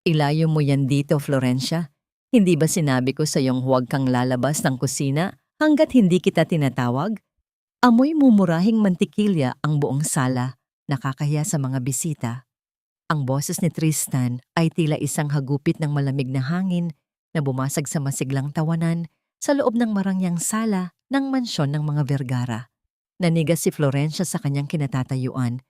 Ilayo mo yan dito, Florencia. Hindi ba sinabi ko sa iyong huwag kang lalabas ng kusina hanggat hindi kita tinatawag? Amoy mumurahing mantikilya ang buong sala, nakakahiya sa mga bisita. Ang boses ni Tristan ay tila isang hagupit ng malamig na hangin na bumasag sa masiglang tawanan sa loob ng marangyang sala ng mansyon ng mga Vergara. Nanigas si Florencia sa kanyang kinatatayuan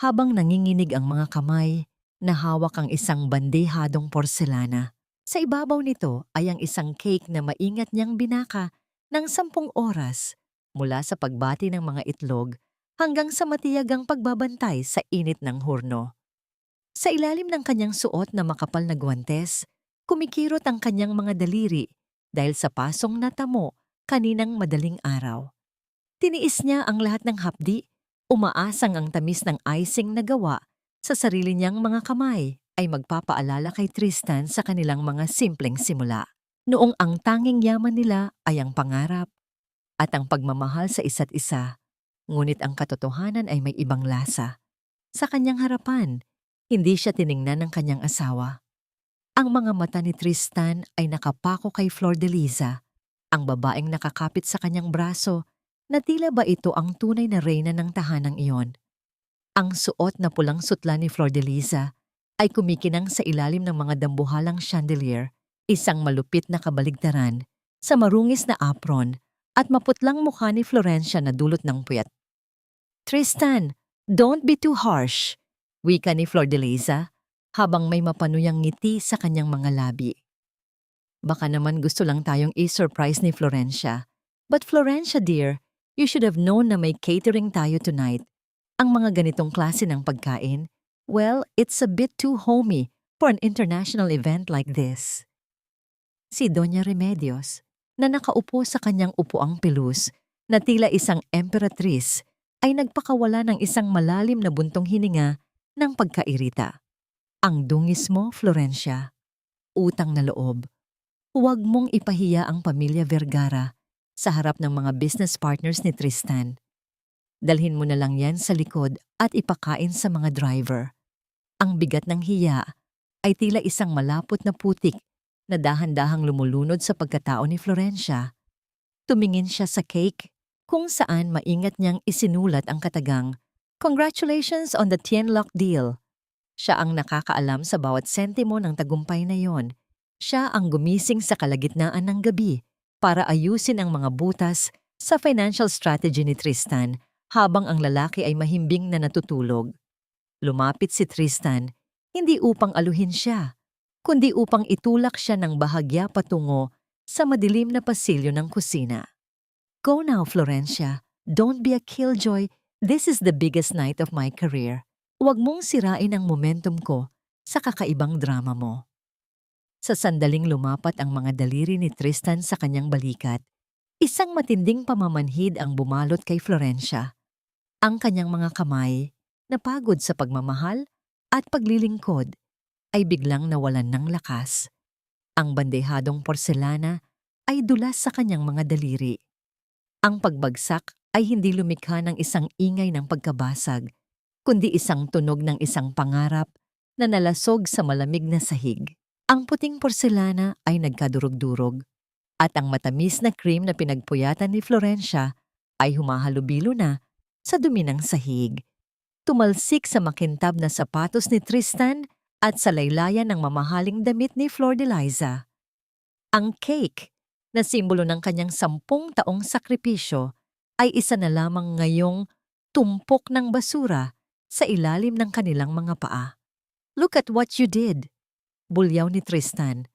habang nanginginig ang mga kamay na hawak ang isang bandehadong porselana. Sa ibabaw nito ay ang isang cake na maingat niyang binaka ng 10 oras mula sa pagbati ng mga itlog hanggang sa matiyagang pagbabantay sa init ng hurno. Sa ilalim ng kanyang suot na makapal na guwantes, kumikirot ang kanyang mga daliri dahil sa pasong natamo kaninang madaling araw. Tiniis niya ang lahat ng hapdi, umaasang ang tamis ng icing na gawa sa sarili niyang mga kamay ay magpapaalala kay Tristan sa kanilang mga simpleng simula. Noong ang tanging yaman nila ay ang pangarap at ang pagmamahal sa isa't isa, ngunit ang katotohanan ay may ibang lasa. Sa kanyang harapan, hindi siya tiningnan ng kanyang asawa. Ang mga mata ni Tristan ay nakapako kay Flordeliza, ang babaeng nakakapit sa kanyang braso na tila ba ito ang tunay na reyna ng tahanang iyon. Ang suot na pulang sutla ni Flordeliza ay kumikinang sa ilalim ng mga dambuhalang chandelier, isang malupit na kabaligtaran sa marungis na apron at maputlang mukha ni Florencia na dulot ng puyat. "Tristan, don't be too harsh," wika ni Flordeliza habang may mapanuyang ngiti sa kanyang mga labi. Baka naman gusto lang tayong i-surprise ni Florencia. But Florencia dear, you should have known na may catering tayo tonight. Ang mga ganitong klase ng pagkain, well, it's a bit too homey for an international event like this. Si Doña Remedios, na nakaupo sa kanyang upuang pilus na tila isang emperatris, ay nagpakawala ng isang malalim na buntong hininga ng pagkairita. "Ang dungis mo, Florencia. Utang na loob. Huwag mong ipahiya ang pamilya Vergara sa harap ng mga business partners ni Tristan. Dalhin mo na lang yan sa likod at ipakain sa mga driver." Ang bigat ng hiya ay tila isang malapot na putik na dahan-dahang lumulunod sa pagkatao ni Florencia. Tumingin siya sa cake kung saan maingat niyang isinulat ang katagang, "Congratulations on the Tienlock deal." Siya ang nakakaalam sa bawat sentimo ng tagumpay na yon. Siya ang gumising sa kalagitnaan ng gabi para ayusin ang mga butas sa financial strategy ni Tristan habang ang lalaki ay mahimbing na natutulog. Lumapit si Tristan, hindi upang aluhin siya, kundi upang itulak siya ng bahagya patungo sa madilim na pasilyo ng kusina. "Go now, Florencia. Don't be a killjoy. This is the biggest night of my career. Huwag mong sirain ang momentum ko sa kakaibang drama mo." Sa sandaling lumapat ang mga daliri ni Tristan sa kanyang balikat, isang matinding pamamanhid ang bumalot kay Florencia. Ang kanyang mga kamay, napagod sa pagmamahal at paglilingkod, ay biglang nawalan ng lakas. Ang bandehadong porselana ay dulas sa kanyang mga daliri. Ang pagbagsak ay hindi lumikha ng isang ingay ng pagkabasag, kundi isang tunog ng isang pangarap na nalasog sa malamig na sahig. Ang puting porselana ay nagkadurog-durog, at ang matamis na cream na pinagpuyatan ni Florencia ay humahalubilo na sa dumi ng sahig. Tumalsik sa makintab na sapatos ni Tristan at sa laylayan ng mamahaling damit ni Flordeliza. Ang cake, na simbolo ng kanyang 10 taong sakripisyo, ay isa na lamang ngayong tumpok ng basura sa ilalim ng kanilang mga paa. "Look at what you did," bulyaw ni Tristan.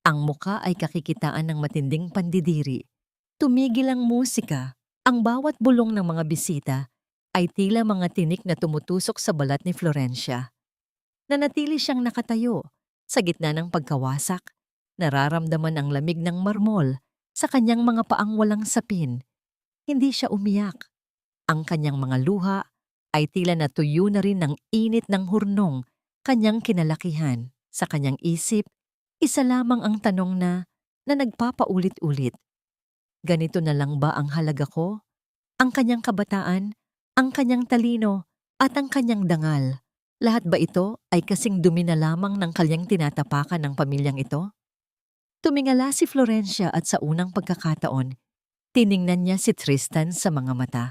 Ang muka ay kakikitaan ng matinding pandidiri. Tumigil ang musika. Ang bawat bulong ng mga bisita ay tila mga tinik na tumutusok sa balat ni Florencia. Nanatili siyang nakatayo sa gitna ng pagkawasak, nararamdaman ang lamig ng marmol sa kanyang mga paang walang sapin. Hindi siya umiyak. Ang kanyang mga luha ay tila natuyo na rin ng init ng hurnong kanyang kinalakihan. Sa kanyang isip, isa lamang ang tanong na nagpapaulit-ulit. Ganito na lang ba ang halaga ko? Ang kanyang kabataan, ang kanyang talino, at ang kanyang dangal, Lahat ba ito ay kasing dumi na lamang ng kanyang tinatapakan ng pamilyang ito? Tumingala si Florencia at sa unang pagkakataon, tiningnan niya si Tristan sa mga mata.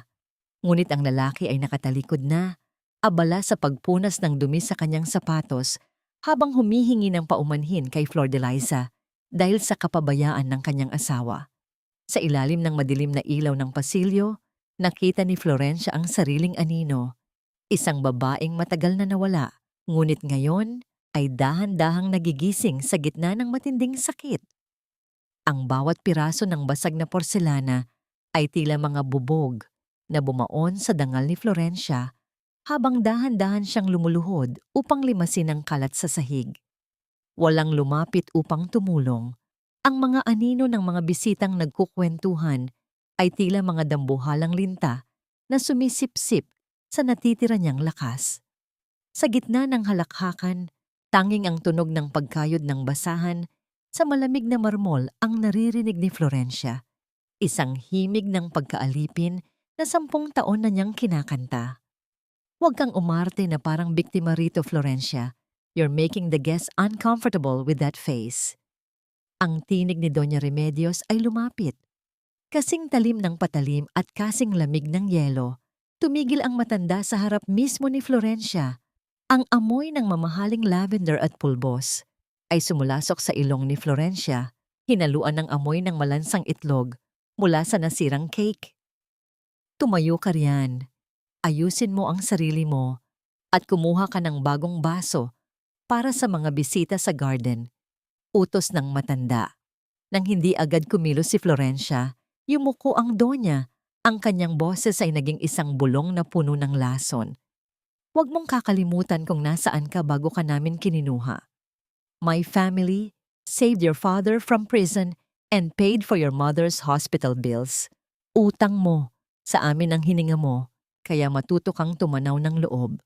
Ngunit ang lalaki ay nakatalikod na, abala sa pagpunas ng dumi sa kanyang sapatos habang humihingi ng paumanhin kay Flordeliza dahil sa kapabayaan ng kanyang asawa. Sa ilalim ng madilim na ilaw ng pasilyo, nakita ni Florencia ang sariling anino, isang babaeng matagal na nawala, ngunit ngayon ay dahan-dahang nagigising sa gitna ng matinding sakit. Ang bawat piraso ng basag na porselana ay tila mga bubog na bumaon sa dangal ni Florencia habang dahan-dahan siyang lumuluhod upang limasin ang kalat sa sahig. Walang lumapit upang tumulong. Ang mga anino ng mga bisitang nagkukwentuhan ay tila mga dambuhalang linta na sumisipsip sa natitira niyang lakas. Sa gitna ng halakhakan, tanging ang tunog ng pagkayod ng basahan sa malamig na marmol ang naririnig ni Florencia. Isang himig ng pagkaalipin na 10 taon na niyang kinakanta. Huwag kang umarte na parang biktima rito, Florencia. You're making the guests uncomfortable with that face. Ang tinig ni Doña Remedios ay lumapit. Kasing talim ng patalim at kasing lamig ng yelo, tumigil ang matanda sa harap mismo ni Florencia. Ang amoy ng mamahaling lavender at pulbos ay sumulasok sa ilong ni Florencia, hinaluan ng amoy ng malansang itlog mula sa nasirang cake. Tumayo ka riyan, ayusin mo ang sarili mo at kumuha ka ng bagong baso para sa mga bisita sa garden. Utos ng matanda. Nang hindi agad kumilos si Florencia, yumuko ang donya. Ang kanyang boses ay naging isang bulong na puno ng lason. Huwag mong kakalimutan kung nasaan ka bago ka namin kininuha. My family saved your father from prison and paid for your mother's hospital bills. Utang mo, sa amin ang hininga mo, kaya matuto kang tumanaw ng loob.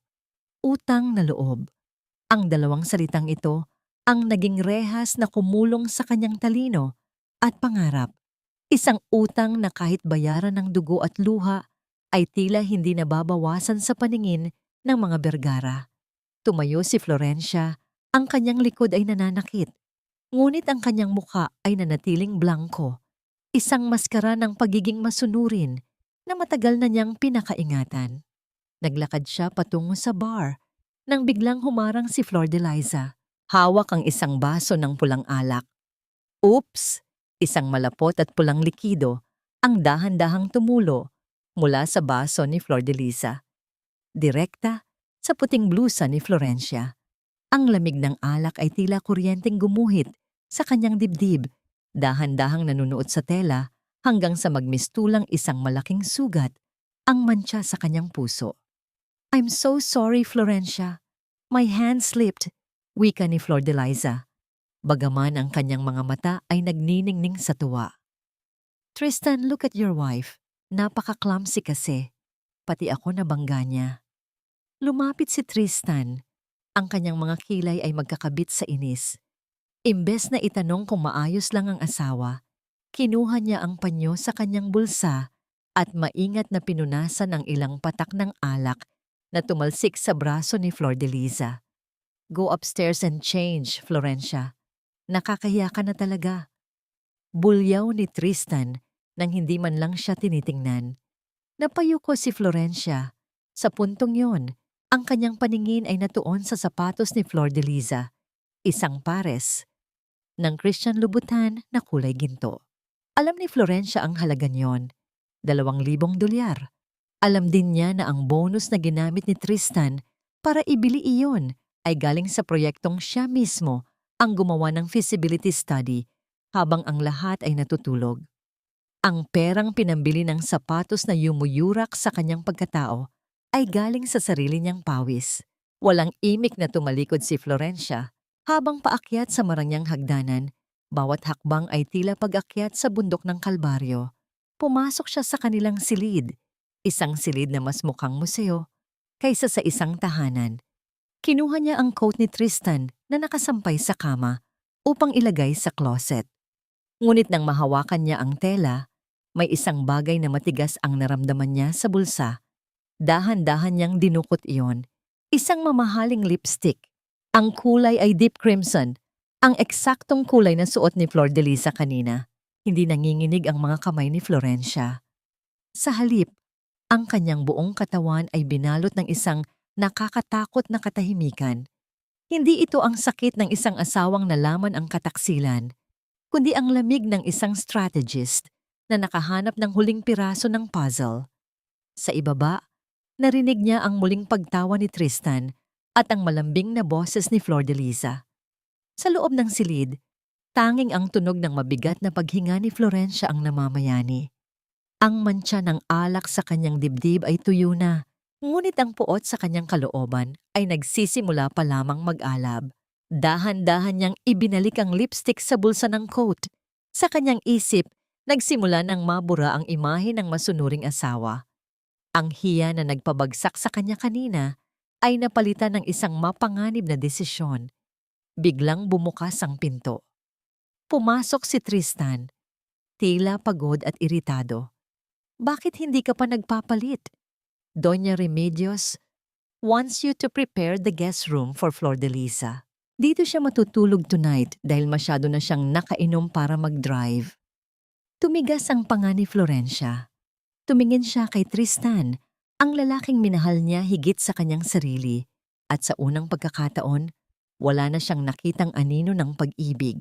Utang na loob. Ang dalawang salitang ito ang naging rehas na kumulong sa kanyang talino at pangarap. Isang utang na kahit bayaran ng dugo at luha ay tila hindi nababawasan sa paningin ng mga Bergara. Tumayo si Florencia, ang kanyang likod ay nananakit. Ngunit ang kanyang mukha ay nanatiling blanko. Isang maskara ng pagiging masunurin na matagal na niyang pinakaingatan. Naglakad siya patungo sa bar nang biglang humarang si Flordeliza. Hawak ang isang baso ng pulang alak. Oops! Isang malapot at pulang likido ang dahan-dahang tumulo mula sa baso ni Flordeliza. Direkta sa puting blusa ni Florencia. Ang lamig ng alak ay tila kuryenteng gumuhit sa kanyang dibdib, dahan-dahang nanunuot sa tela hanggang sa magmistulang isang malaking sugat ang mantsa sa kanyang puso. I'm so sorry, Florencia. My hand slipped. Wika ni Flordeliza, bagaman ang kanyang mga mata ay nagniningning sa tuwa. Tristan, look at your wife. Napaka-clumsy kasi. Pati ako nabangga niya. Lumapit si Tristan. Ang kanyang mga kilay ay magkakabit sa inis. Imbes na itanong kung maayos lang ang asawa, kinuha niya ang panyo sa kanyang bulsa at maingat na pinunasan ang ilang patak ng alak na tumalsik sa braso ni Flordeliza. Go upstairs and change, Florencia. Nakakahiya ka na talaga. Bulyaw ni Tristan nang hindi man lang siya tinitingnan. Napayuko si Florencia. Sa puntong yon, ang kanyang paningin ay natuon sa sapatos ni Flordeliza, isang pares ng Christian Louboutin na kulay ginto. Alam ni Florencia ang halaga niyon, $2,000. Alam din niya na ang bonus na ginamit ni Tristan para ibili iyon ay galing sa proyektong siya mismo ang gumawa ng feasibility study habang ang lahat ay natutulog. Ang perang pinambili ng sapatos na yumuyurak sa kanyang pagkatao ay galing sa sarili niyang pawis. Walang imik na tumalikod si Florencia habang paakyat sa marangyang hagdanan. Bawat hakbang ay tila pag-akyat sa bundok ng Kalbaryo. Pumasok siya sa kanilang silid, isang silid na mas mukhang museo kaysa sa isang tahanan. Kinuha niya ang coat ni Tristan na nakasampay sa kama upang ilagay sa closet. Ngunit nang mahawakan niya ang tela, may isang bagay na matigas ang naramdaman niya sa bulsa. Dahan-dahan niyang dinukot iyon. Isang mamahaling lipstick. Ang kulay ay deep crimson. Ang eksaktong kulay na suot ni Flor de Lisa kanina. Hindi nanginginig ang mga kamay ni Florencia. Sa halip, ang kanyang buong katawan ay binalot ng isang nakakatakot na katahimikan. Hindi ito ang sakit ng isang asawang nalaman ang kataksilan, kundi ang lamig ng isang strategist na nakahanap ng huling piraso ng puzzle. Sa ibaba, narinig niya ang muling pagtawa ni Tristan at ang malambing na boses ni Flor de Lisa. Sa loob ng silid, tanging ang tunog ng mabigat na paghinga ni Florencia ang namamayani. Ang mantsa ng alak sa kanyang dibdib ay tuyo na, ngunit ang puot sa kanyang kalooban ay nagsisimula pa lamang mag-alab. Dahan-dahan niyang ibinalik ang lipstick sa bulsa ng coat. Sa kanyang isip, nagsimula ng mabura ang imahe ng masunuring asawa. Ang hiya na nagpabagsak sa kanya kanina ay napalitan ng isang mapanganib na desisyon. Biglang bumukas ang pinto. Pumasok si Tristan, tila pagod at iritado. Bakit hindi ka pa nagpapalit? Doña Remedios wants you to prepare the guest room for Flor de Lisa. Dito siya matutulog tonight dahil masyado na siyang nakainom para mag-drive. Tumigas ang panga ni Florencia. Tumingin siya kay Tristan, ang lalaking minahal niya higit sa kanyang sarili, at sa unang pagkakataon, wala na siyang nakitang anino ng pag-ibig.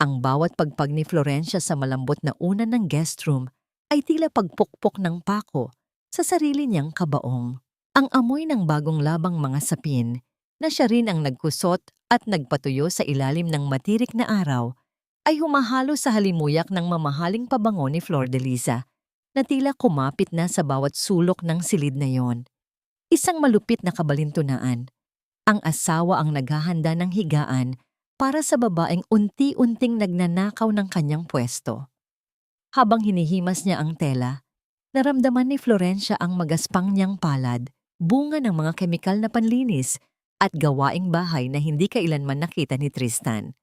Ang bawat pagpag ni Florencia sa malambot na unan ng guest room ay tila pagpukpok ng pako sa sarili niyang kabaong. Ang amoy ng bagong labang mga sapin na siya rin ang nagkusot at nagpatuyo sa ilalim ng matirik na araw ay humahalo sa halimuyak ng mamahaling pabango ni Flor de Lisa na tila kumapit na sa bawat sulok ng silid na yon. Isang malupit na kabalintunaan. Ang asawa ang naghahanda ng higaan para sa babaeng unti-unting nagnanakaw ng kanyang pwesto. Habang hinihimas niya ang tela, naramdaman ni Florencia ang magaspang niyang palad, bunga ng mga kemikal na panlinis at gawaing bahay na hindi kailanman nakita ni Tristan.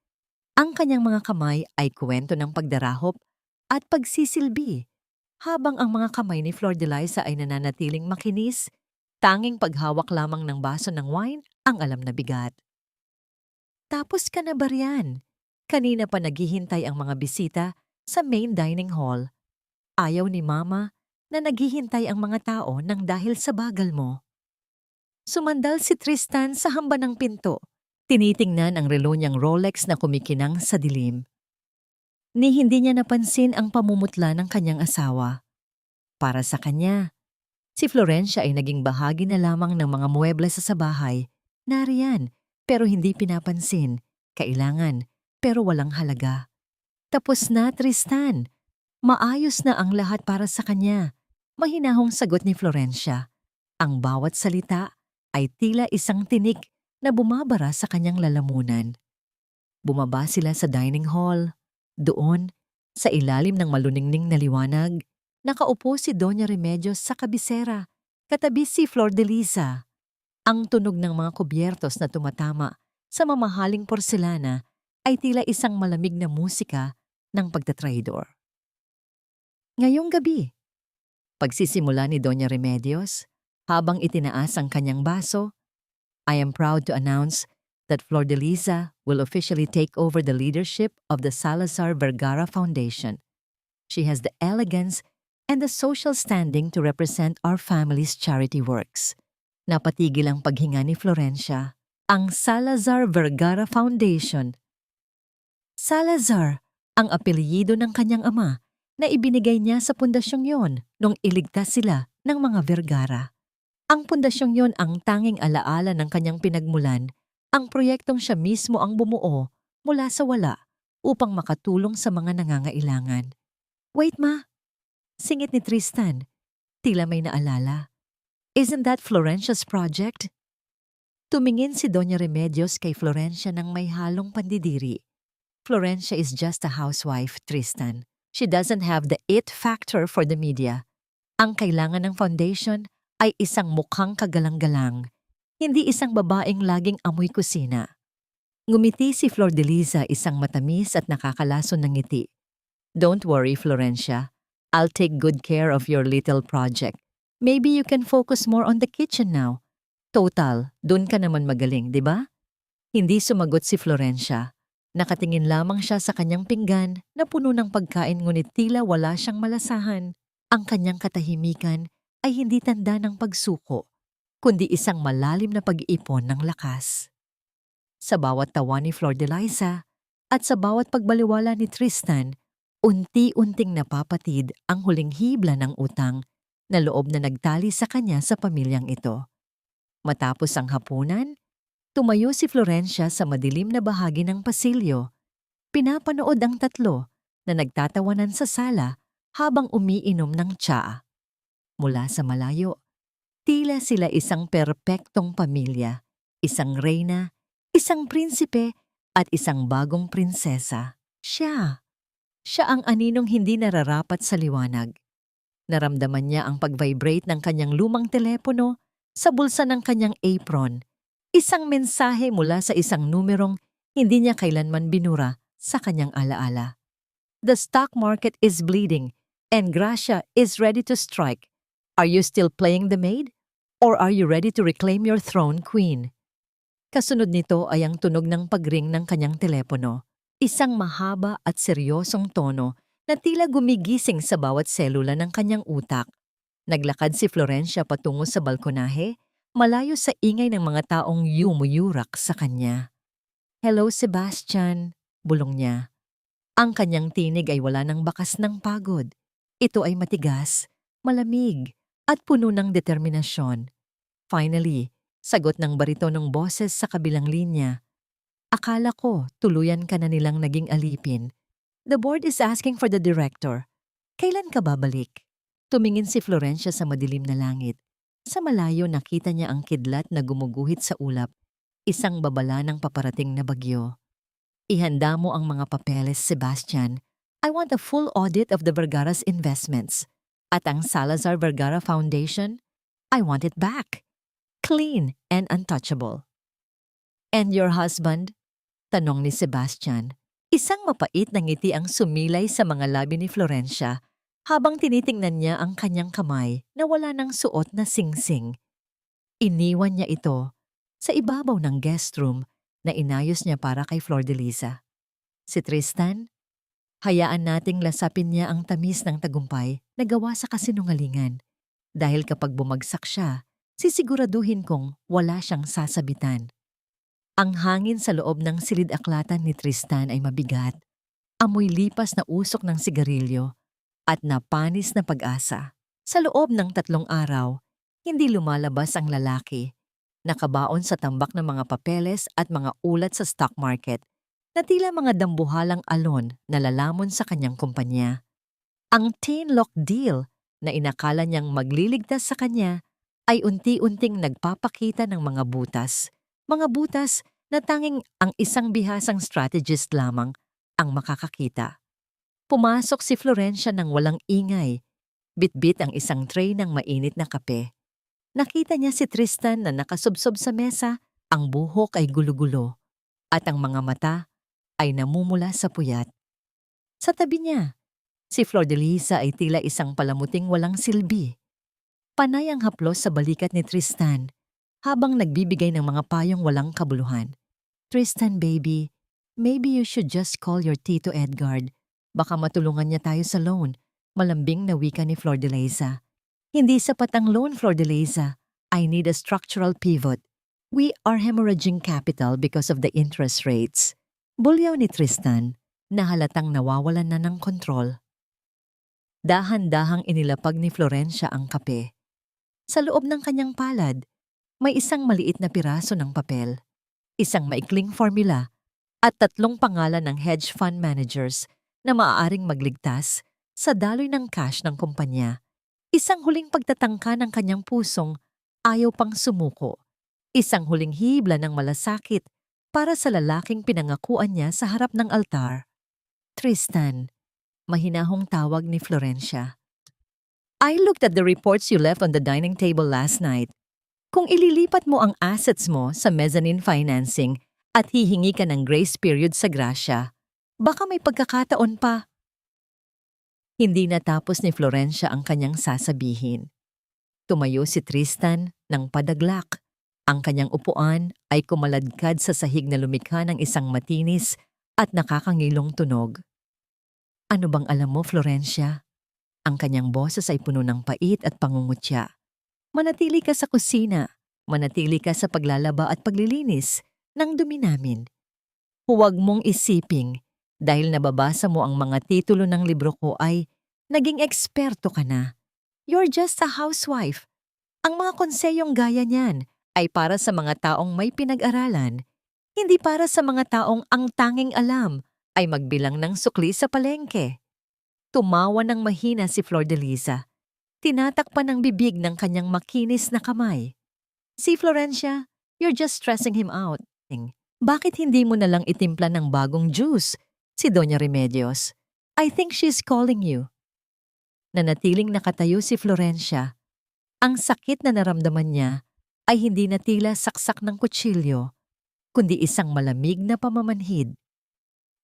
Ang kanyang mga kamay ay kwento ng pagdarahop at pagsisilbi, habang ang mga kamay ni Flor de Lisa ay nananatiling makinis, tanging paghawak lamang ng baso ng wine ang alam na bigat. Tapos ka na ba riyan? Kanina pa naghihintay ang mga bisita sa main dining hall. Ayaw ni Mama na naghihintay ang mga tao nang dahil sa bagal mo. Sumandal si Tristan sa hamba ng pinto. Tinitingnan ang relo niyang Rolex na kumikinang sa dilim. Ni hindi niya napansin ang pamumutla ng kanyang asawa. Para sa kanya, si Florencia ay naging bahagi na lamang ng mga muebles sa bahay. Nariyan, pero hindi pinapansin. Kailangan, pero walang halaga. Tapos na, Tristan. Maayos na ang lahat para sa kanya. Mahinahong sagot ni Florencia. Ang bawat salita ay tila isang tinik na bumabara sa kanyang lalamunan. Bumaba sila sa dining hall. Doon, sa ilalim ng maluningning na liwanag, nakaupo si Doña Remedios sa kabisera, katabi si Flor de Lisa. Ang tunog ng mga kubyertos na tumatama sa mamahaling porselana ay tila isang malamig na musika ng pagtatraidor. Ngayong gabi, pagsisimula ni Doña Remedios, habang itinaas ang kanyang baso, I am proud to announce that Flor de Lisa will officially take over the leadership of the Salazar Vergara Foundation. She has the elegance and the social standing to represent our family's charity works. Napatigil ang paghinga ni Florencia. Ang Salazar Vergara Foundation. Salazar, ang apelyido ng kanyang ama na ibinigay niya sa pundasyong yon nung iligtas sila ng mga Vergara. Ang pundasyong yon ang tanging alaala ng kanyang pinagmulan. Ang proyektong siya mismo ang bumuo mula sa wala upang makatulong sa mga nangangailangan. Wait ma, singit ni Tristan. Tila may naalala. Isn't that Florencia's project? Tumingin si Doña Remedios kay Florencia ng may halong pandidiri. Florencia is just a housewife, Tristan. She doesn't have the it factor for the media. Ang kailangan ng foundation ay isang mukhang kagalang-galang. Hindi isang babaeng laging amoy kusina. Ngumiti si Flor de Lisa, isang matamis at nakakalason ng ngiti. Don't worry, Florencia. I'll take good care of your little project. Maybe you can focus more on the kitchen now. Total, dun ka naman magaling, di ba? Hindi sumagot si Florencia. Nakatingin lamang siya sa kanyang pinggan na puno ng pagkain ngunit tila wala siyang malasahan. Ang kanyang katahimikan ay hindi tanda ng pagsuko, kundi isang malalim na pag-iipon ng lakas. Sa bawat tawa ni Flor de Liza at sa bawat pagbaliwala ni Tristan, unti-unting napapatid ang huling hibla ng utang na loob na nagtali sa kanya sa pamilyang ito. Matapos ang hapunan, tumayo si Florencia sa madilim na bahagi ng pasilyo. Pinapanood ang tatlo na nagtatawanan sa sala habang umiinom ng tsaa. Mula sa malayo, tila sila isang perpektong pamilya, isang reyna, isang prinsipe at isang bagong prinsesa. Siya ang aninong hindi nararapat sa liwanag. Naramdaman niya ang pag-vibrate ng kanyang lumang telepono sa bulsa ng kanyang apron. Isang mensahe mula sa isang numerong hindi niya kailanman binura sa kanyang alaala. The stock market is bleeding and Gracia is ready to strike. Are you still playing the maid? Or are you ready to reclaim your throne, Queen? Kasunod nito ay ang tunog ng pagring ng kanyang telepono. Isang mahaba at seryosong tono na tila gumigising sa bawat selula ng kanyang utak. Naglakad si Florencia patungo sa balkonahe, malayo sa ingay ng mga taong yumuyurak sa kanya. Hello, Sebastian, bulong niya. Ang kanyang tinig ay wala ng bakas ng pagod. Ito ay matigas, malamig, at puno ng determinasyon. Finally, sagot ng baritonong boses sa kabilang linya. Akala ko tuluyan ka na nilang naging alipin. The board is asking for the director. Kailan ka babalik? Tumingin si Florencia sa madilim na langit. Sa malayo nakita niya ang kidlat na gumuguhit sa ulap, isang babala ng paparating na bagyo. Ihanda mo ang mga papeles, Sebastian. I want a full audit of the Vergara's investments. At ang Salazar Vergara Foundation, I want it back. Clean and untouchable. And your husband? Tanong ni Sebastian. Isang mapait na ngiti ang sumilay sa mga labi ni Florencia habang tinitingnan niya ang kanyang kamay na wala ng suot na singsing. Iniwan niya ito sa ibabaw ng guest room na inayos niya para kay Flor de Liza. Si Tristan, hayaan nating lasapin niya ang tamis ng tagumpay na gawa sa kasinungalingan. Dahil kapag bumagsak siya, sisiguraduhin kong wala siyang sasabitan. Ang hangin sa loob ng silid-aklatan ni Tristan ay mabigat, amoy lipas na usok ng sigarilyo, at napanis na pag-asa. Sa loob ng 3 araw, hindi lumalabas ang lalaki. Nakabaon sa tambak ng mga papeles at mga ulat sa stock market na tila mga dambuhalang alon na lalamon sa kanyang kumpanya. Ang tin-lock deal na inakala niyang magliligtas sa kanya ay unti-unting nagpapakita ng mga butas. Mga butas na tanging ang isang bihasang strategist lamang ang makakakita. Pumasok si Florencia ng walang ingay. Bitbit ang isang tray ng mainit na kape. Nakita niya si Tristan na nakasubsob sa mesa, ang buhok ay gulo-gulo, at ang mga mata ay namumula sa puyat. Sa tabi niya, si Flor de Liza ay tila isang palamuting walang silbi. Panay ang haplos sa balikat ni Tristan, habang nagbibigay ng mga payong walang kabuluhan. Tristan, baby, maybe you should just call your Tito Edgard. Baka matulungan niya tayo sa loan, malambing na wika ni Flor de Liza. Hindi sapat ang loan, Flor de Liza. I need a structural pivot. We are hemorrhaging capital because of the interest rates. Bulyaw ni Tristan, na halatang nawawalan na ng kontrol. Dahan-dahang inilapag ni Florencia ang kape. Sa loob ng kanyang palad, may isang maliit na piraso ng papel, isang maikling formula, at 3 pangalan ng hedge fund managers na maaaring magligtas sa daloy ng cash ng kumpanya. Isang huling pagtatangka ng kanyang pusong ayaw pang sumuko. Isang huling hibla ng malasakit para sa lalaking pinangakuan niya sa harap ng altar. Tristan, mahinahong tawag ni Florencia. I looked at the reports you left on the dining table last night. Kung ililipat mo ang assets mo sa mezzanine financing at hihingi ka ng grace period sa Gracia, baka may pagkakataon pa. Hindi natapos ni Florencia ang kanyang sasabihin. Tumayo si Tristan ng padaglak. Ang kanyang upuan ay kumaladkad sa sahig na lumikha ng isang matinis at nakakangilong tunog. Ano bang alam mo, Florencia? Ang kanyang boses ay puno ng pait at pangungutya. Manatili ka sa kusina. Manatili ka sa paglalaba at paglilinis ng dumi namin. Huwag mong isiping dahil nababasa mo ang mga titulo ng libro ko ay naging eksperto ka na. You're just a housewife. Ang mga konseyong gaya niyan ay para sa mga taong may pinag-aralan, hindi para sa mga taong ang tanging alam ay magbilang ng sukli sa palengke. Tumawa ng mahina si Flordeliza. Tinatakpan ng bibig ng kanyang makinis na kamay. Si Florencia, you're just stressing him out. Bakit hindi mo na lang itimpla ng bagong juice si Doña Remedios? I think she's calling you. Nanatiling nakatayo si Florencia. Ang sakit na naramdaman niya ay hindi na tila saksak ng kutsilyo, kundi isang malamig na pamamanhid.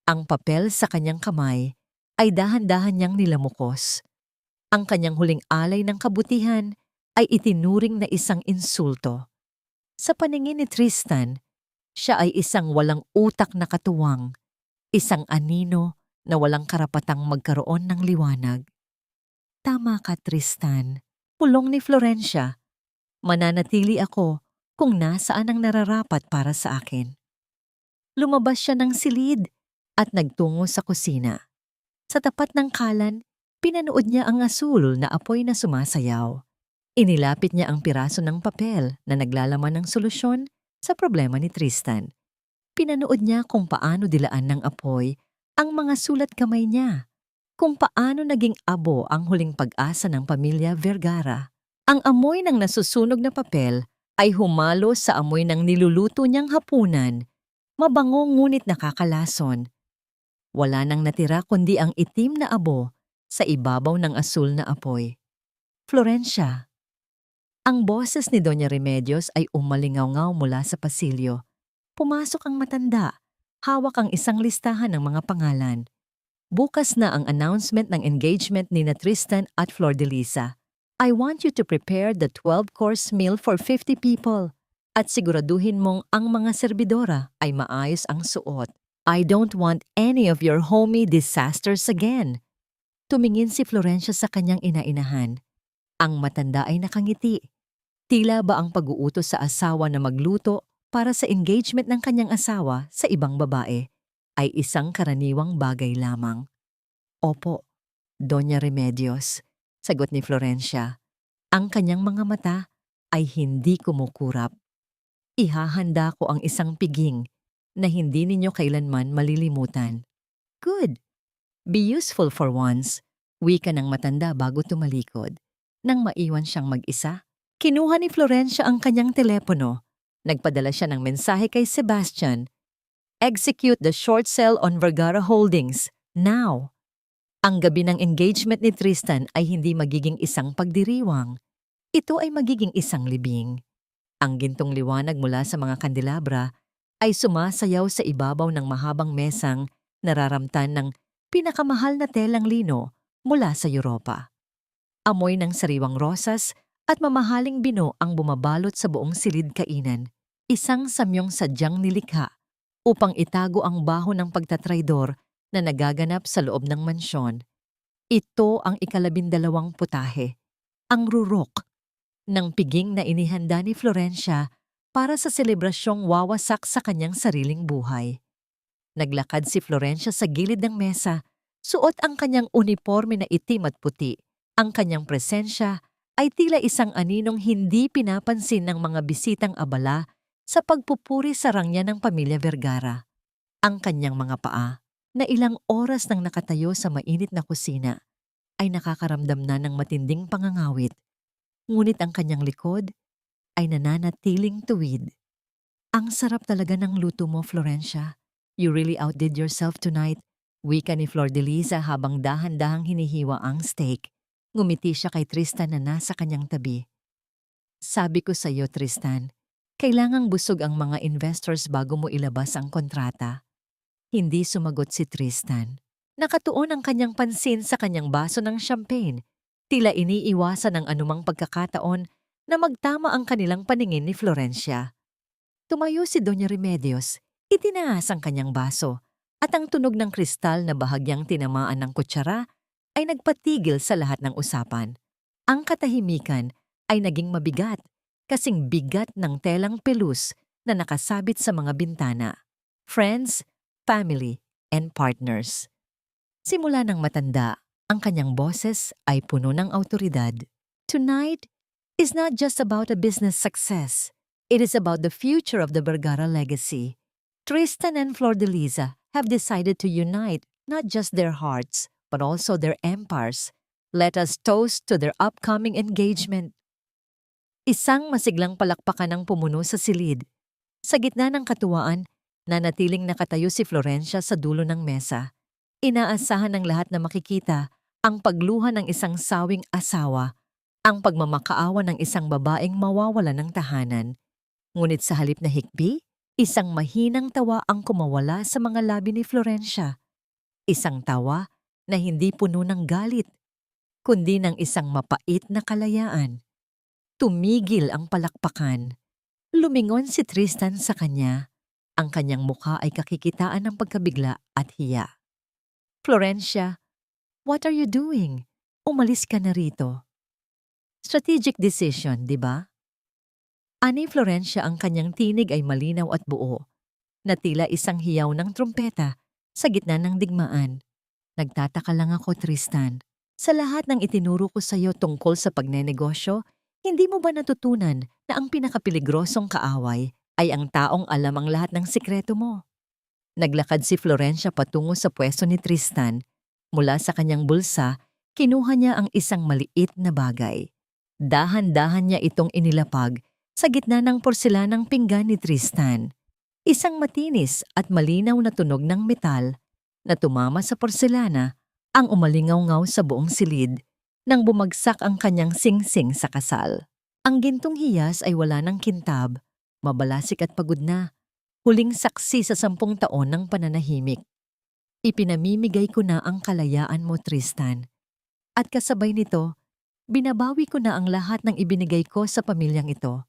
Ang papel sa kanyang kamay ay dahan-dahan niyang nilamukos. Ang kanyang huling alay ng kabutihan ay itinuring na isang insulto. Sa paningin ni Tristan, siya ay isang walang utak na katuwang, isang anino na walang karapatang magkaroon ng liwanag. Tama ka, Tristan. Pulong ni Florencia. Mananatili ako kung nasaan ang nararapat para sa akin. Lumabas siya ng silid at nagtungo sa kusina. Sa tapat ng kalan, pinanood niya ang asul na apoy na sumasayaw. Inilapit niya ang piraso ng papel na naglalaman ng solusyon sa problema ni Tristan. Pinanood niya kung paano dilaan ng apoy ang mga sulat kamay niya, kung paano naging abo ang huling pag-asa ng pamilya Vergara. Ang amoy ng nasusunog na papel ay humalo sa amoy ng niluluto niyang hapunan, mabango ngunit nakakalason. Wala nang natira kundi ang itim na abo sa ibabaw ng asul na apoy. Florencia. Ang boses ni Doña Remedios ay umalingaw-ngaw mula sa pasilyo. Pumasok ang matanda, hawak ang isang listahan ng mga pangalan. Bukas na ang announcement ng engagement ni Tristan at Flordeliza. I want you to prepare the 12-course meal for 50 people at siguraduhin mong ang mga serbidora ay maayos ang suot. I don't want any of your homey disasters again. Tumingin si Florencia sa kanyang ina-inahan. Ang matanda ay nakangiti. Tila ba ang pag-uutos sa asawa na magluto para sa engagement ng kanyang asawa sa ibang babae ay isang karaniwang bagay lamang. Opo, Doña Remedios, sagot ni Florencia. Ang kanyang mga mata ay hindi kumukurap. Ihahanda ko ang isang piging na hindi ninyo kailanman malilimutan. Good. Be useful for once. Wika ng matanda bago tumalikod. Nang maiwan siyang mag-isa, kinuha ni Florencia ang kanyang telepono. Nagpadala siya ng mensahe kay Sebastian. Execute the short sale on Vergara Holdings, now. Ang gabi ng engagement ni Tristan ay hindi magiging isang pagdiriwang. Ito ay magiging isang libing. Ang gintong liwanag mula sa mga kandelabra ay sumasayaw sa ibabaw ng mahabang mesang nararamtan ng pinakamahal na telang lino mula sa Europa. Amoy ng sariwang rosas at mamahaling bino ang bumabalot sa buong silid kainan, isang samyong sadyang nilikha upang itago ang baho ng pagtatraidor na nagaganap sa loob ng mansyon. Ito ang 12 putahe, ang rurok, ng piging na inihanda ni Florencia para sa selebrasyong wawasak sa kanyang sariling buhay. Naglakad si Florencia sa gilid ng mesa, suot ang kanyang uniforme na itim at puti. Ang kanyang presensya ay tila isang aninong hindi pinapansin ng mga bisitang abala sa pagpupuri sa rangya ng pamilya Vergara. Ang kanyang mga paa, na ilang oras nang nakatayo sa mainit na kusina, ay nakakaramdam na ng matinding pangangawit. Ngunit ang kanyang likod ay nananatiling tuwid. Ang sarap talaga ng luto mo, Florencia. You really outdid yourself tonight. Wika ni Flordeliza habang dahan-dahang hinihiwa ang steak. Ngumiti siya kay Tristan na nasa kanyang tabi. Sabi ko sa iyo, Tristan, kailangang busog ang mga investors bago mo ilabas ang kontrata. Hindi sumagot si Tristan. Nakatuon ang kanyang pansin sa kanyang baso ng champagne. Tila iniiwasan ang anumang pagkakataon na magtama ang kanilang paningin ni Florencia. Tumayo si Doña Remedios, itinaas ang kanyang baso, at ang tunog ng kristal na bahagyang tinamaan ng kutsara ay nagpatigil sa lahat ng usapan. Ang katahimikan ay naging mabigat, kasing bigat ng telang pelus na nakasabit sa mga bintana. Friends, family, and partners. Simula ng matanda, ang kanyang boses ay puno ng awtoridad. Tonight is not just about a business success. It is about the future of the Vergara legacy. Tristan and Flordeliza have decided to unite not just their hearts, but also their empires. Let us toast to their upcoming engagement. Isang masiglang palakpakan ang pumuno sa silid. Sa gitna ng katuwaan, nanatiling nakatayo si Florencia sa dulo ng mesa. Inaasahan ng lahat na makikita ang pagluha ng isang sawing asawa, ang pagmamakaawa ng isang babaeng mawawala ng tahanan. Ngunit sa halip na hikbi, isang mahinang tawa ang kumawala sa mga labi ni Florencia. Isang tawa na hindi puno ng galit, kundi ng isang mapait na kalayaan. Tumigil ang palakpakan. Lumingon si Tristan sa kanya. Ang kanyang mukha ay kakikitaan ng pagkabigla at hiya. Florencia, what are you doing? Umalis ka na rito. Strategic decision, di ba? Ani Florencia, ang kanyang tinig ay malinaw at buo, na tila isang hiyaw ng trumpeta sa gitna ng digmaan. Nagtataka lang ako, Tristan. Sa lahat ng itinuro ko sa iyo tungkol sa pagnenegosyo, hindi mo ba natutunan na ang pinakapiligrosong kaaway ay ang taong alam ang lahat ng sikreto mo? Naglakad si Florencia patungo sa pwesto ni Tristan. Mula sa kanyang bulsa, kinuha niya ang isang maliit na bagay. Dahan-dahan niya itong inilapag sa gitna ng porselanang pinggan ni Tristan. Isang matinis at malinaw na tunog ng metal na tumama sa porselana ang umalingaw-ngaw sa buong silid nang bumagsak ang kanyang singsing sa kasal. Ang gintong hiyas ay wala ng kintab, mabalasik at pagod na, huling saksi sa 10 taon ng pananahimik. Ipinamimigay ko na ang kalayaan mo, Tristan. At kasabay nito, binabawi ko na ang lahat ng ibinigay ko sa pamilyang ito.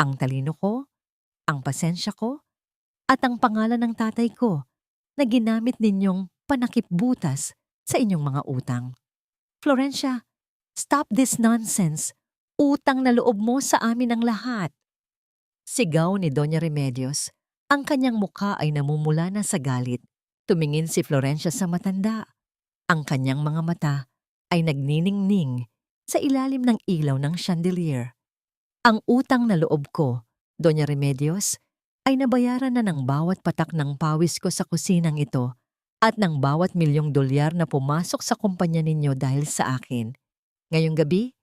Ang talino ko, ang pasensya ko, at ang pangalan ng tatay ko na ginamit ninyong panakipbutas sa inyong mga utang. Florencia, stop this nonsense. Utang na loob mo sa amin ang lahat. Sigaw ni Doña Remedios. Ang kanyang mukha ay namumula na sa galit. Tumingin si Florencia sa matanda. Ang kanyang mga mata ay nagniningning sa ilalim ng ilaw ng chandelier. Ang utang na loob ko, Doña Remedios, ay nabayaran na ng bawat patak ng pawis ko sa kusinang ito at ng bawat $1,000,000 na pumasok sa kumpanya ninyo dahil sa akin. Ngayong gabi,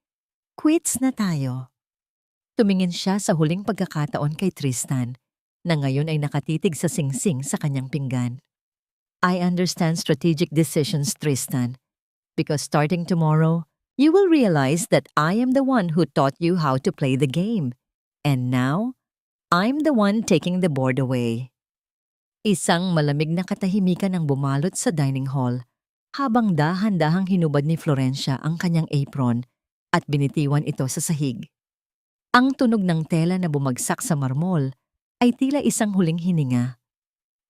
quits na tayo. Tumingin siya sa huling pagkakataon kay Tristan, na ngayon ay nakatitig sa singsing sa kanyang pinggan. I understand strategic decisions, Tristan, because starting tomorrow, you will realize that I am the one who taught you how to play the game. And now, I'm the one taking the board away. Isang malamig na katahimikan ang bumalot sa dining hall habang dahan-dahang hinubad ni Florencia ang kanyang apron at binitiwan ito sa sahig. Ang tunog ng tela na bumagsak sa marmol ay tila isang huling hininga.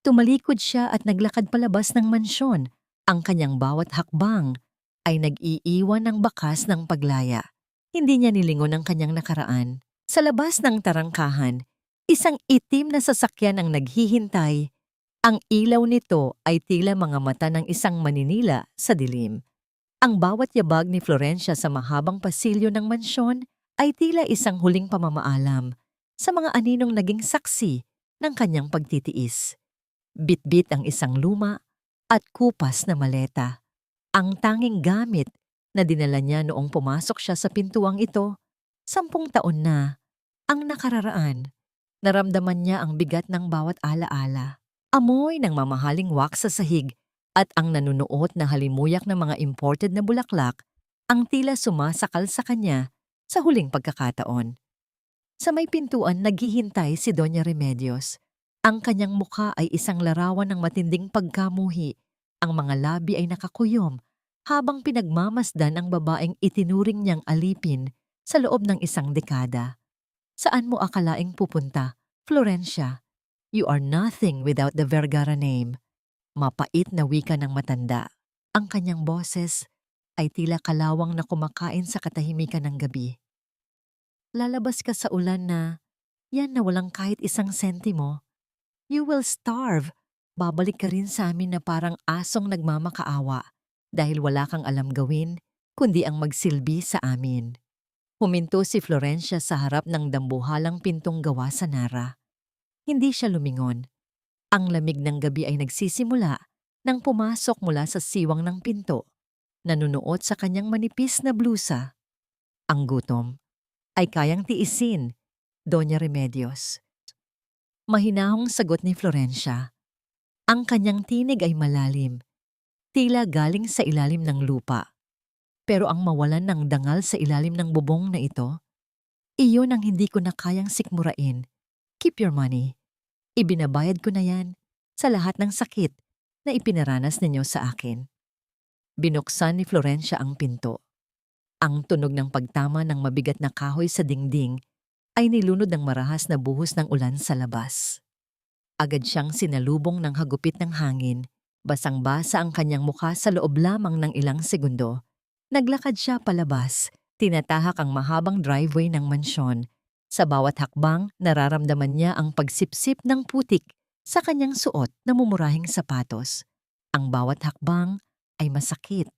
Tumalikod siya at naglakad palabas ng mansyon. Ang kanyang bawat hakbang ay nag-iiwan ng bakas ng paglaya. Hindi niya nilingon ang kanyang nakaraan. Sa labas ng tarangkahan, isang itim na sasakyan ang naghihintay. Ang ilaw nito ay tila mga mata ng isang maninila sa dilim. Ang bawat yabag ni Florencia sa mahabang pasilyo ng mansyon ay tila isang huling pamamaalam sa mga aninong naging saksi ng kanyang pagtitiis. Bitbit ang isang luma at kupas na maleta. Ang tanging gamit na dinala niya noong pumasok siya sa pintuang ito, 10 taon na, ang nakararaan. Naramdaman niya ang bigat ng bawat alaala. Amoy ng mamahaling wax sa sahig at ang nanunuot na halimuyak ng mga imported na bulaklak ang tila sumasakal sa kanya sa huling pagkakataon. Sa may pintuan naghihintay si Doña Remedios. Ang kanyang mukha ay isang larawan ng matinding pagkamuhi. Ang mga labi ay nakakuyom habang pinagmamasdan ang babaeng itinuring niyang alipin sa loob ng 1 dekada. Saan mo akalaing pupunta, Florencia, you are nothing without the Vergara name. Mapait na wika ng matanda. Ang kanyang boses ay tila kalawang na kumakain sa katahimikan ng gabi. Lalabas ka sa ulan na, yan na walang kahit isang sentimo. You will starve. Babalik ka rin sa amin na parang asong nagmamakaawa dahil wala kang alam gawin kundi ang magsilbi sa amin. Huminto si Florencia sa harap ng dambuhalang pintong gawa sa Nara. Hindi siya lumingon. Ang lamig ng gabi ay nagsisimula nang pumasok mula sa siwang ng pinto, nanunuot sa kanyang manipis na blusa. Ang gutom ay kayang tiisin, Doña Remedios. Mahinahong sagot ni Florencia. Ang kanyang tinig ay malalim, tila galing sa ilalim ng lupa. Pero ang mawalan ng dangal sa ilalim ng bubong na ito, iyon ang hindi ko na kayang sikmurain. Keep your money. Ibinabayad ko na yan sa lahat ng sakit na ipinaranas ninyo sa akin. Binuksan ni Florencia ang pinto. Ang tunog ng pagtama ng mabigat na kahoy sa dingding ay nilunod ng marahas na buhos ng ulan sa labas. Agad siyang sinalubong ng hagupit ng hangin, basang-basa ang kanyang mukha sa loob lamang ng ilang segundo. Naglakad siya palabas, tinatahak ang mahabang driveway ng mansyon. Sa bawat hakbang, nararamdaman niya ang pagsipsip ng putik sa kanyang suot na mumurahing sapatos. Ang bawat hakbang ay masakit.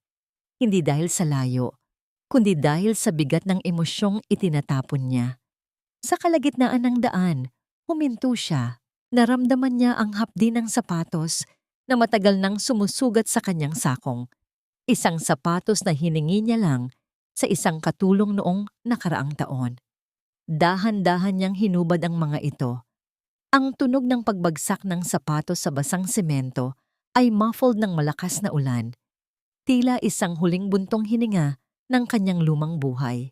Hindi dahil sa layo, kundi dahil sa bigat ng emosyong itinatapon niya. Sa kalagitnaan ng daan, huminto siya. Naramdaman niya ang hapdi ng sapatos na matagal nang sumusugat sa kanyang sakong. Isang sapatos na hiningi niya lang sa isang katulong noong nakaraang taon. Dahan-dahan niyang hinubad ang mga ito. Ang tunog ng pagbagsak ng sapatos sa basang semento ay muffled ng malakas na ulan. Tila isang huling buntong hininga ng kanyang lumang buhay.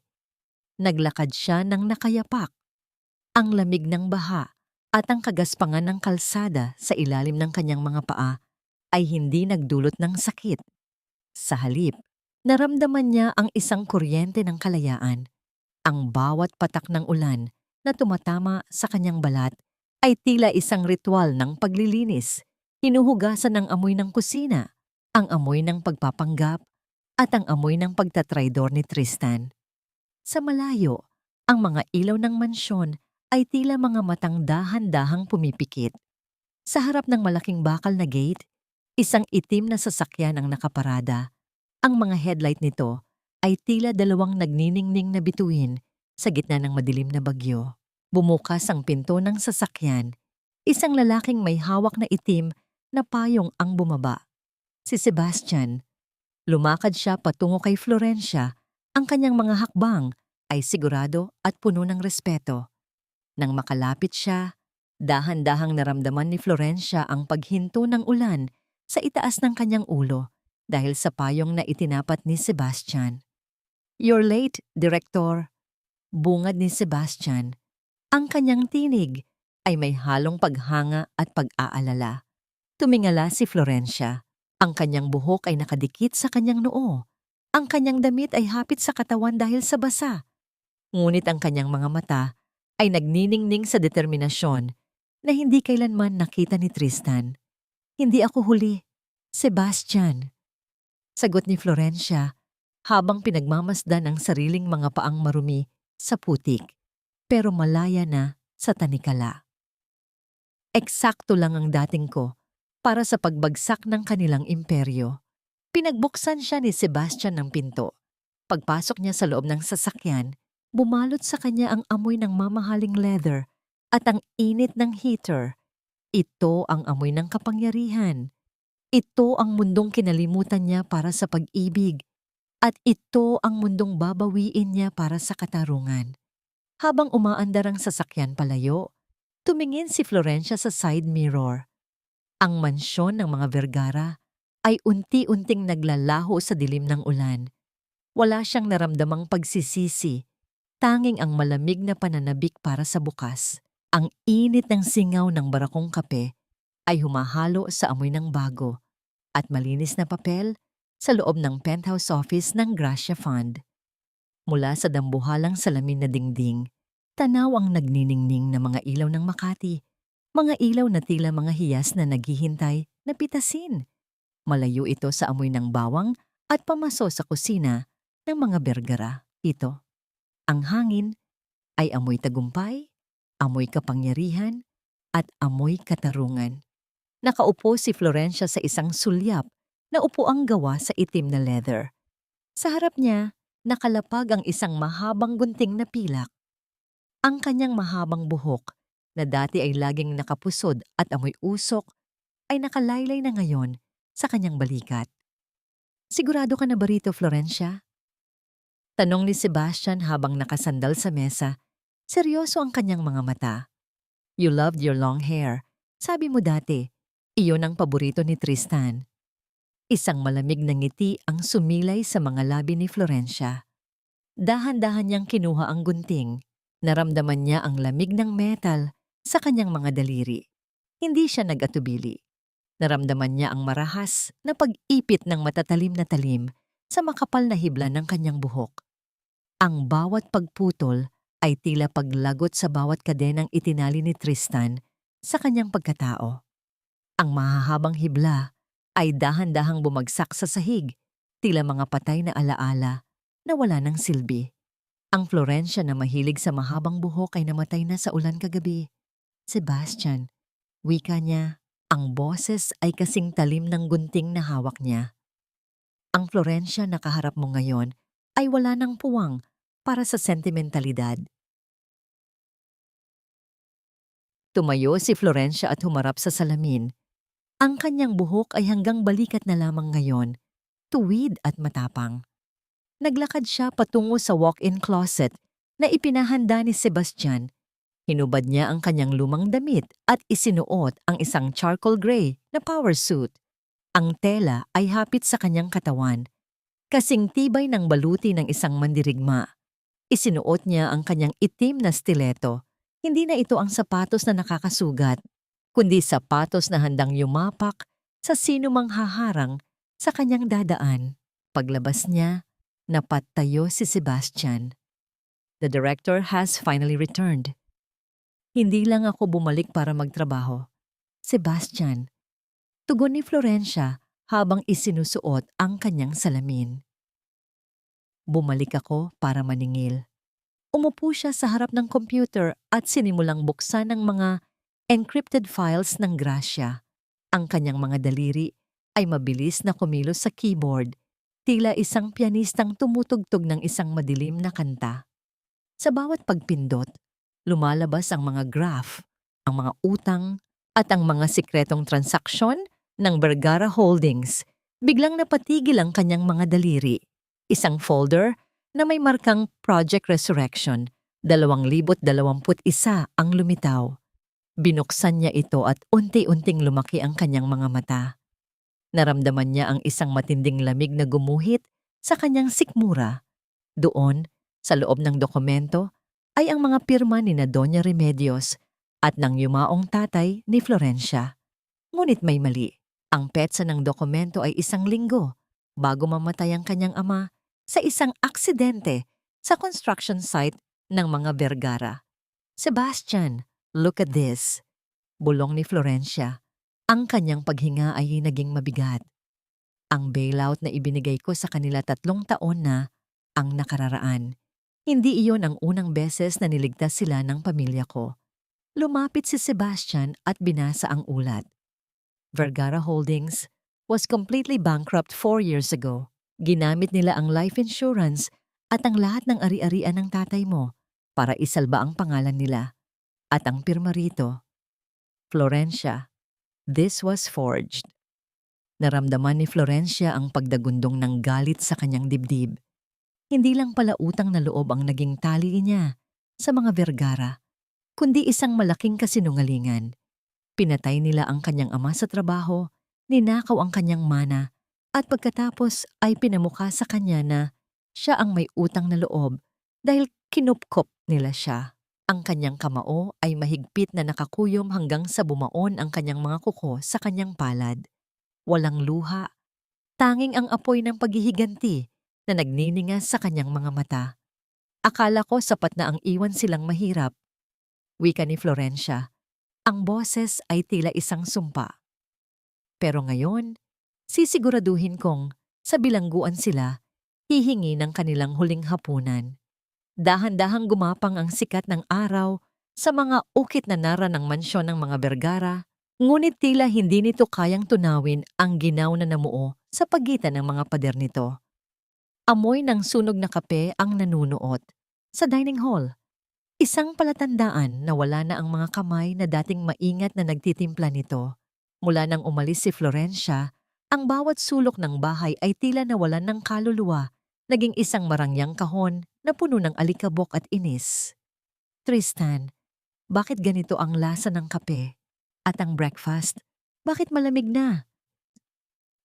Naglakad siya ng nakayapak. Ang lamig ng baha at ang kagaspangan ng kalsada sa ilalim ng kanyang mga paa ay hindi nagdulot ng sakit. Sa halip, naramdaman niya ang isang kuryente ng kalayaan. Ang bawat patak ng ulan na tumatama sa kanyang balat ay tila isang ritual ng paglilinis. Hinuhugasan ng amoy ng kusina, ang amoy ng pagpapanggap, at ang amoy ng pagtatraidor ni Tristan. Sa malayo, ang mga ilaw ng mansyon ay tila mga matang dahan-dahang pumipikit. Sa harap ng malaking bakal na gate, isang itim na sasakyan ang nakaparada. Ang mga headlight nito ay tila dalawang nagniningning na bituin sa gitna ng madilim na bagyo. Bumukas ang pinto ng sasakyan. Isang lalaking may hawak na itim na payong ang bumaba. Si Sebastian. Lumakad siya patungo kay Florencia. Ang kanyang mga hakbang ay sigurado at puno ng respeto. Nang makalapit siya, dahan-dahang naramdaman ni Florencia ang paghinto ng ulan sa itaas ng kanyang ulo dahil sa payong na itinapat ni Sebastian. "You're late, Director." Bungad ni Sebastian. Ang kanyang tinig ay may halong paghanga at pag-aalala. Tumingala si Florencia. Ang kanyang buhok ay nakadikit sa kanyang noo. Ang kanyang damit ay hapit sa katawan dahil sa basa. Ngunit ang kanyang mga mata ay nagniningning sa determinasyon na hindi kailanman nakita ni Tristan. "Hindi ako huli, Sebastian." Sagot ni Florencia habang pinagmamasdan ang sariling mga paang marumi sa putik, pero malaya na sa tanikala. Eksakto lang ang dating ko para sa pagbagsak ng kanilang imperyo. Pinagbuksan siya ni Sebastian ng pinto. Pagpasok niya sa loob ng sasakyan, bumalot sa kanya ang amoy ng mamahaling leather at ang init ng heater. Ito ang amoy ng kapangyarihan. Ito ang mundong kinalimutan niya para sa pag-ibig. At ito ang mundong babawiin niya para sa katarungan. Habang umaandar ang sasakyan palayo, tumingin si Florencia sa side mirror. Ang mansyon ng mga Vergara ay unti-unting naglalaho sa dilim ng ulan. Wala siyang naramdamang pagsisisi, tanging ang malamig na pananabik para sa bukas. Ang init ng singaw ng barakong kape ay humahalo sa amoy ng bago at malinis na papel sa loob ng penthouse office ng Gracia Fund. Mula sa dambuhalang salamin na dingding, Tanaw ang nagniningning na mga ilaw ng Makati. Mga ilaw na tila mga hiyas na naghihintay na pitasin. Malayo ito sa amoy ng bawang at pamaso sa kusina ng mga bergara. Ito, ang hangin ay amoy tagumpay, amoy kapangyarihan, at amoy katarungan. Nakaupo si Florencia sa isang sulyap na upuang gawa sa itim na leather. Sa harap niya, nakalapag ang isang mahabang gunting na pilak. Ang kanyang mahabang buhok, na dati ay laging nakapusod at amoy usok, ay nakalaylay na ngayon sa kanyang balikat. Sigurado ka na ba rito, Florencia? Tanong ni Sebastian habang nakasandal sa mesa. Seryoso ang kanyang mga mata. You loved your long hair. Sabi mo dati, iyon ang paborito ni Tristan. Isang malamig na ngiti ang sumilay sa mga labi ni Florencia. Dahan-dahan niyang kinuha ang gunting. Naramdaman niya ang lamig ng metal sa kanyang mga daliri. Hindi siya nag-atubili. Naramdaman niya ang marahas na pag-ipit ng matatalim na talim sa makapal na hibla ng kanyang buhok. Ang bawat pagputol ay tila paglagot sa bawat kadenang itinali ni Tristan sa kanyang pagkatao. Ang mahahabang hibla ay dahan-dahang bumagsak sa sahig, tila mga patay na alaala na wala ng silbi. Ang Florencia na mahilig sa mahabang buhok ay namatay na sa ulan kagabi. Sebastian, wika niya, ang boses ay kasing talim ng gunting na hawak niya. Ang Florencia na kaharap mo ngayon ay wala ng puwang para sa sentimentalidad. Tumayo si Florencia at humarap sa salamin. Ang kanyang buhok ay hanggang balikat na lamang ngayon, tuwid at matapang. Naglakad siya patungo sa walk-in closet na ipinahanda ni Sebastian. Hinubad niya ang kanyang lumang damit at isinuot ang isang charcoal gray na power suit. Ang tela ay hapit sa kanyang katawan. Kasing tibay ng baluti ng isang mandirigma. Isinuot niya ang kanyang itim na stiletto. Hindi na ito ang sapatos na nakakasugat, kundi sapatos na handang yumapak sa sinumang haharang sa kanyang dadaan. Paglabas niya, napatayo si Sebastian. The director has finally returned. Hindi lang ako bumalik para magtrabaho. Sebastian, tugon ni Florencia habang isinusuot ang kanyang salamin. Bumalik ako para maningil. Umupo siya sa harap ng computer at sinimulang buksan ang mga encrypted files ng Gracia. Ang kanyang mga daliri ay mabilis na kumilos sa keyboard, tila isang pianistang tumutugtog ng isang madilim na kanta. Sa bawat pagpindot, lumalabas ang mga graph, ang mga utang, at ang mga sikretong transaksyon ng Vergara Holdings. Biglang napatigil ang kanyang mga daliri. Isang folder na may markang Project Resurrection, 2021 ang lumitaw. Binuksan niya ito at unti-unting lumaki ang kanyang mga mata. Naramdaman niya ang isang matinding lamig na gumuhit sa kanyang sikmura. Doon, sa loob ng dokumento, ay ang mga pirma ni na Doña Remedios at ng yumaong tatay ni Florencia. Ngunit may mali. Ang petsa ng dokumento ay 1 linggo bago mamatay ang kanyang ama sa isang aksidente sa construction site ng mga Vergara. Sebastian, look at this. Bulong ni Florencia. Ang kanyang paghinga ay naging mabigat. Ang bailout na ibinigay ko sa kanila 3 taon na ang nakararaan. Hindi iyon ang unang beses na niligtas sila ng pamilya ko. Lumapit si Sebastian at binasa ang ulat. Vergara Holdings was completely bankrupt 4 years ago. Ginamit nila ang life insurance at ang lahat ng ari-arian ng tatay mo para isalba ang pangalan nila. At ang pirma rito, Florencia, this was forged. Naramdaman ni Florencia ang pagdagundong ng galit sa kanyang dibdib. Hindi lang pala utang na loob ang naging tali niya sa mga Vergara, kundi isang malaking kasinungalingan. Pinatay nila ang kanyang ama sa trabaho, ninakaw ang kanyang mana, at pagkatapos ay pinamukha sa kanya na siya ang may utang na loob dahil kinupkop nila siya. Ang kanyang kamao ay mahigpit na nakakuyom hanggang sa bumaon ang kanyang mga kuko sa kanyang palad. Walang luha, tanging ang apoy ng paghihiganti na nagniningas sa kanyang mga mata. Akala ko sapat na ang iwan silang mahirap. Wika ni Florencia. Ang boses ay tila isang sumpa. Pero ngayon, sisiguraduhin kong sa bilangguan sila, hihingi ng kanilang huling hapunan. Dahan-dahang gumapang ang sikat ng araw sa mga ukit na nara ng mansyon ng mga Vergara, ngunit tila hindi nito kayang tunawin ang ginaw na namuo sa pagitan ng mga pader nito. Amoy ng sunog na kape ang nanunuot sa dining hall. Isang palatandaan na wala na ang mga kamay na dating maingat na nagtitimpla nito. Mula nang umalis si Florencia, ang bawat sulok ng bahay ay tila nawalan ng kaluluwa, naging isang marangyang kahon na puno ng alikabok at inis. Tristan, bakit ganito ang lasa ng kape? At ang breakfast, bakit malamig na?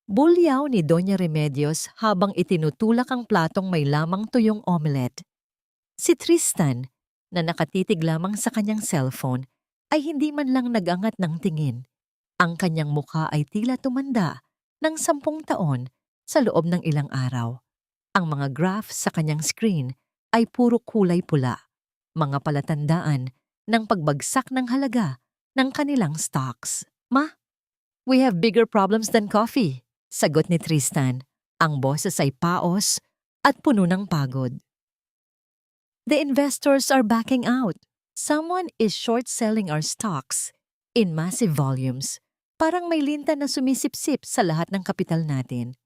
Bulyaw ni Doña Remedios habang itinutulak ang platong may lamang tuyong omelette. Si Tristan, na nakatitig lamang sa kanyang cellphone, ay hindi man lang nagangat ng tingin. Ang kanyang mukha ay tila tumanda ng 10 taon sa loob ng ilang araw. Ang mga graph sa kanyang screen ay puro kulay pula, mga palatandaan ng pagbagsak ng halaga ng kanilang stocks. Ma, we have bigger problems than coffee, sagot ni Tristan. Ang boses ay paos at puno ng pagod. The investors are backing out. Someone is short-selling our stocks in massive volumes. Parang may linta na sumisipsip sa lahat ng kapital natin.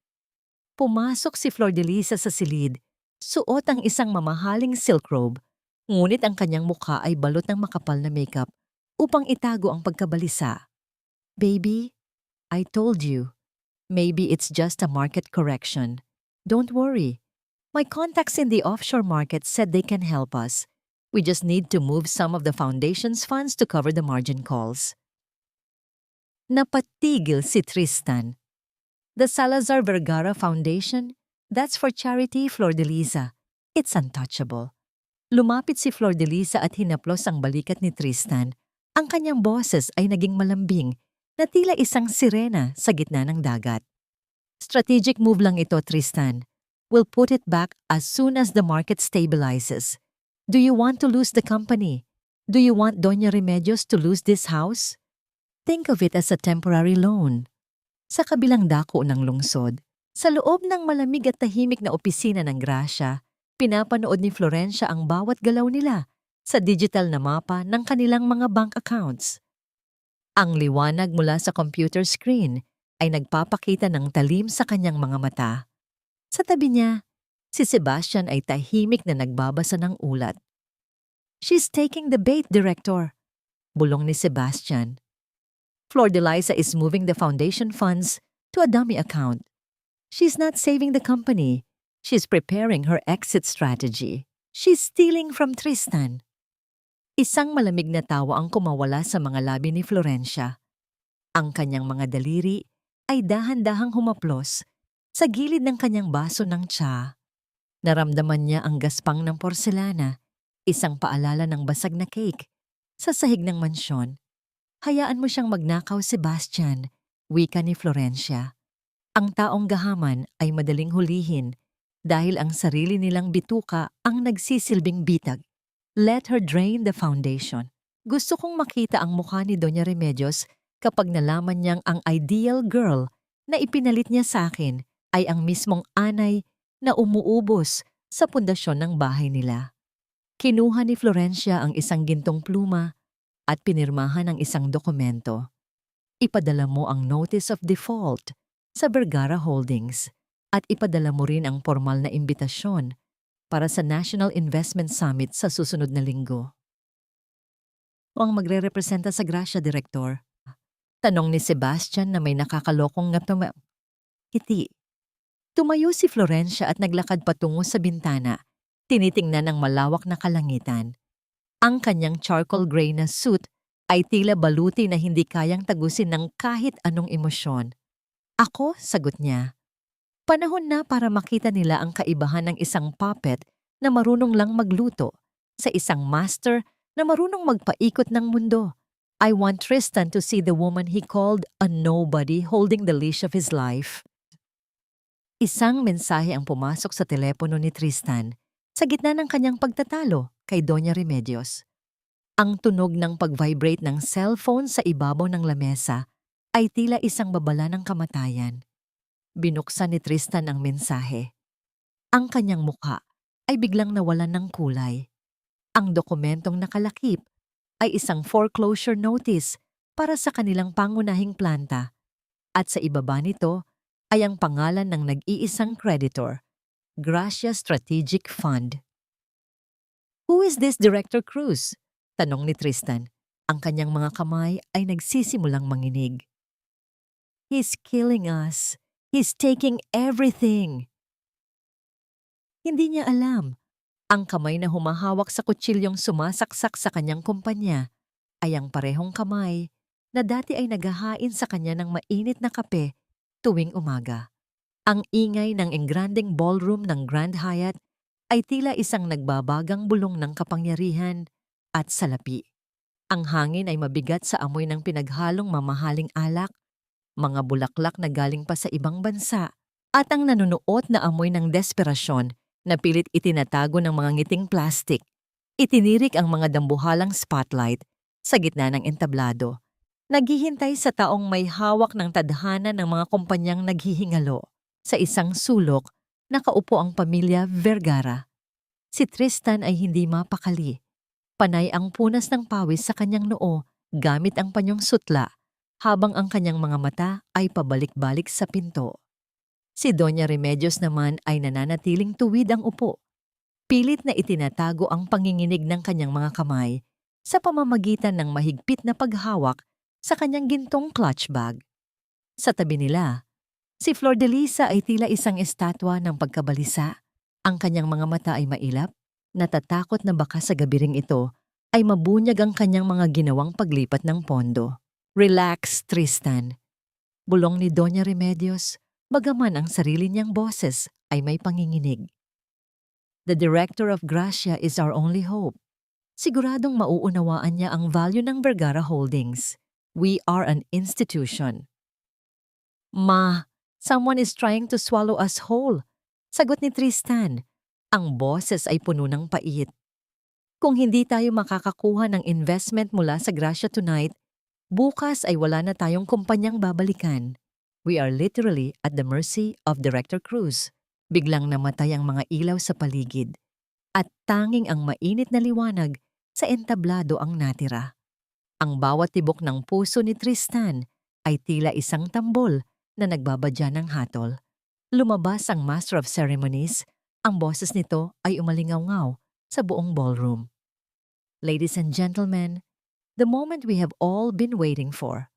Pumasok si Flordelisa sa silid, suot ang isang mamahaling silk robe, ngunit ang kanyang mukha ay balot ng makapal na makeup upang itago ang pagkabalisa. Baby, I told you, maybe it's just a market correction. Don't worry. My contacts in the offshore market said they can help us. We just need to move some of the foundation's funds to cover the margin calls. Napatigil si Tristan. The Salazar Vergara Foundation, that's for charity, Flordelisa. It's untouchable. Lumapit si Flordelisa at hinaplos ang balikat ni Tristan. Ang kanyang boses ay naging malambing na tila isang sirena sa gitna ng dagat. Strategic move lang ito, Tristan. We'll put it back as soon as the market stabilizes. Do you want to lose the company? Do you want Doña Remedios to lose this house? Think of it as a temporary loan. Sa kabilang dako ng lungsod, sa loob ng malamig at tahimik na opisina ng Gracia, pinapanood ni Florencia ang bawat galaw nila sa digital na mapa ng kanilang mga bank accounts. Ang liwanag mula sa computer screen ay nagpapakita ng talim sa kanyang mga mata. Sa tabi niya, si Sebastian ay tahimik na nagbabasa ng ulat. She's taking the bait, Director, bulong ni Sebastian. Flordelisa is moving the foundation funds to a dummy account. She's not saving the company. She's preparing her exit strategy. She's stealing from Tristan. Isang malamig na tawa ang kumawala sa mga labi ni Florencia. Ang kanyang mga daliri ay dahan-dahang humaplos sa gilid ng kanyang baso ng tsa. Naramdaman niya ang gaspang ng porselana, isang paalala ng basag na cake, sa sahig ng mansyon. Hayaan mo siyang magnakaw, Sebastian, wika ni Florencia. Ang taong gahaman ay madaling hulihin dahil ang sarili nilang bituka ang nagsisilbing bitag. Let her drain the foundation. Gusto kong makita ang mukha ni Doña Remedios kapag nalaman niyang ang ideal girl na ipinalit niya sa akin ay ang mismong anay na umuubos sa pundasyon ng bahay nila. Kinuha ni Florencia ang isang gintong pluma at pinirmahan ang isang dokumento. Ipadala mo ang Notice of Default sa Vergara Holdings at ipadala mo rin ang formal na imbitasyon para sa National Investment Summit sa susunod na linggo. O ang magre-representa sa Gracia, Director? Tanong ni Sebastian na may nakakalokong ngiti. Tumayo si Florencia at naglakad patungo sa bintana, tinitingnan ang malawak na kalangitan. Ang kanyang charcoal gray na suit ay tila baluti na hindi kayang tagusin ng kahit anong emosyon. Ako, sagot niya. Panahon na para makita nila ang kaibahan ng isang puppet na marunong lang magluto sa isang master na marunong magpaikot ng mundo. I want Tristan to see the woman he called a nobody holding the leash of his life. Isang mensahe ang pumasok sa telepono ni Tristan. Sa gitna ng kanyang pagtatalo kay Doña Remedios, ang tunog ng pag-vibrate ng cellphone sa ibabaw ng lamesa ay tila isang babala ng kamatayan. Binuksan ni Tristan ang mensahe. Ang kanyang mukha ay biglang nawalan ng kulay. Ang dokumentong nakalakip ay isang foreclosure notice para sa kanilang pangunahing planta at sa ibaba nito ay ang pangalan ng nag-iisang creditor, Gracia Strategic Fund. "Who is this Director Cruz?" tanong ni Tristan. Ang kanyang mga kamay ay nagsisimulang manginig. "He's killing us. He's taking everything." Hindi niya alam. Ang kamay na humahawak sa kutsilyong sumasaksak sa kanyang kumpanya ay ang parehong kamay na dati ay naghahain sa kanya ng mainit na kape tuwing umaga. Ang ingay ng engrandeng ballroom ng Grand Hyatt ay tila isang nagbabagang bulong ng kapangyarihan at salapi. Ang hangin ay mabigat sa amoy ng pinaghalong mamahaling alak, mga bulaklak na galing pa sa ibang bansa, at ang nanunuot na amoy ng desperasyon na pilit itinatago ng mga ngiting plastik. Itinirik ang mga dambuhalang spotlight sa gitna ng entablado. Naghihintay sa taong may hawak ng tadhana ng mga kumpanyang naghihingalo. Sa isang sulok, nakaupo ang pamilya Vergara. Si Tristan ay hindi mapakali. Panay ang punas ng pawis sa kanyang noo gamit ang panyong sutla, habang ang kanyang mga mata ay pabalik-balik sa pinto. Si Doña Remedios naman ay nananatiling tuwid ang upo. Pilit na itinatago ang panginginig ng kanyang mga kamay sa pamamagitan ng mahigpit na paghawak sa kanyang gintong clutch bag. Sa tabi nila, si Flor de Lisa ay tila isang estatwa ng pagkabalisa. Ang kanyang mga mata ay mailap, natatakot na baka sa gabiring ito ay mabunyag ang kanyang mga ginawang paglipat ng pondo. "Relax, Tristan," bulong ni Doña Remedios, bagaman ang sarili niyang boses ay may panginginig. "The director of Gracia is our only hope. Siguradong mauunawaan niya ang value ng Vergara Holdings. We are an institution." "Ma, someone is trying to swallow us whole," sagot ni Tristan. Ang boses ay puno ng pait. "Kung hindi tayo makakakuha ng investment mula sa Gracia tonight, bukas ay wala na tayong kumpanyang babalikan. We are literally at the mercy of Director Cruz." Biglang namatay ang mga ilaw sa paligid at tanging ang mainit na liwanag sa entablado ang natira. Ang bawat tibok ng puso ni Tristan ay tila isang tambol na nagbabadya ng hatol. Lumabas ang Master of Ceremonies. Ang boses nito ay umalingaw-ngaw sa buong ballroom. "Ladies and gentlemen, the moment we have all been waiting for.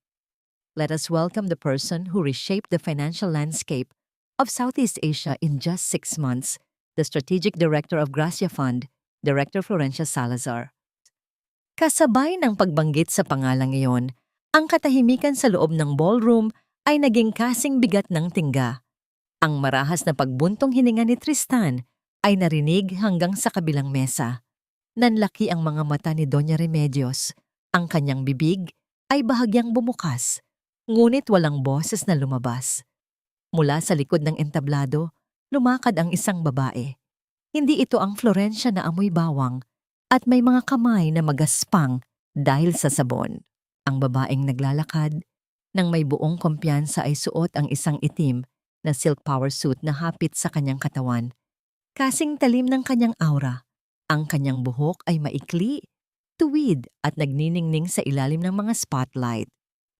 Let us welcome the person who reshaped the financial landscape of Southeast Asia in just 6 months, the Strategic Director of Gracia Fund, Director Florencia Salazar." Kasabay ng pagbanggit sa pangalang iyon, ang katahimikan sa loob ng ballroom ay naging kasing bigat ng tingga. Ang marahas na pagbuntong hininga ni Tristan ay narinig hanggang sa kabilang mesa. Nanlaki ang mga mata ni Doña Remedios. Ang kanyang bibig ay bahagyang bumukas, ngunit walang boses na lumabas. Mula sa likod ng entablado, lumakad ang isang babae. Hindi ito ang Florencia na amoy bawang at may mga kamay na magaspang dahil sa sabon. Ang babaeng naglalakad, nang may buong kumpiyansa ay suot ang isang itim na silk power suit na hapit sa kanyang katawan. Kasing talim ng kanyang aura. Ang kanyang buhok ay maikli, tuwid at nagniningning sa ilalim ng mga spotlight.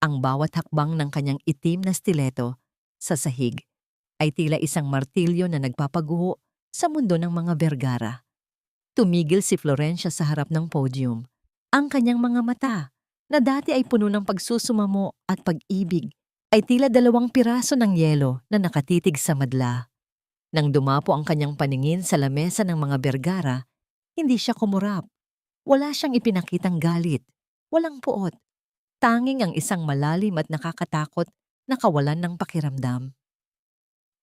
Ang bawat hakbang ng kanyang itim na stiletto sa sahig ay tila isang martilyo na nagpapaguho sa mundo ng mga Vergara. Tumigil si Florencia sa harap ng podium. Ang kanyang mga mata, na dati ay puno ng pagsusumamo at pag-ibig, ay tila 2 piraso ng yelo na nakatitig sa madla. Nang dumapo ang kanyang paningin sa lamesa ng mga Vergara, hindi siya kumurap. Wala siyang ipinakitang galit, walang puot. Tanging ang isang malalim at nakakatakot na kawalan ng pakiramdam.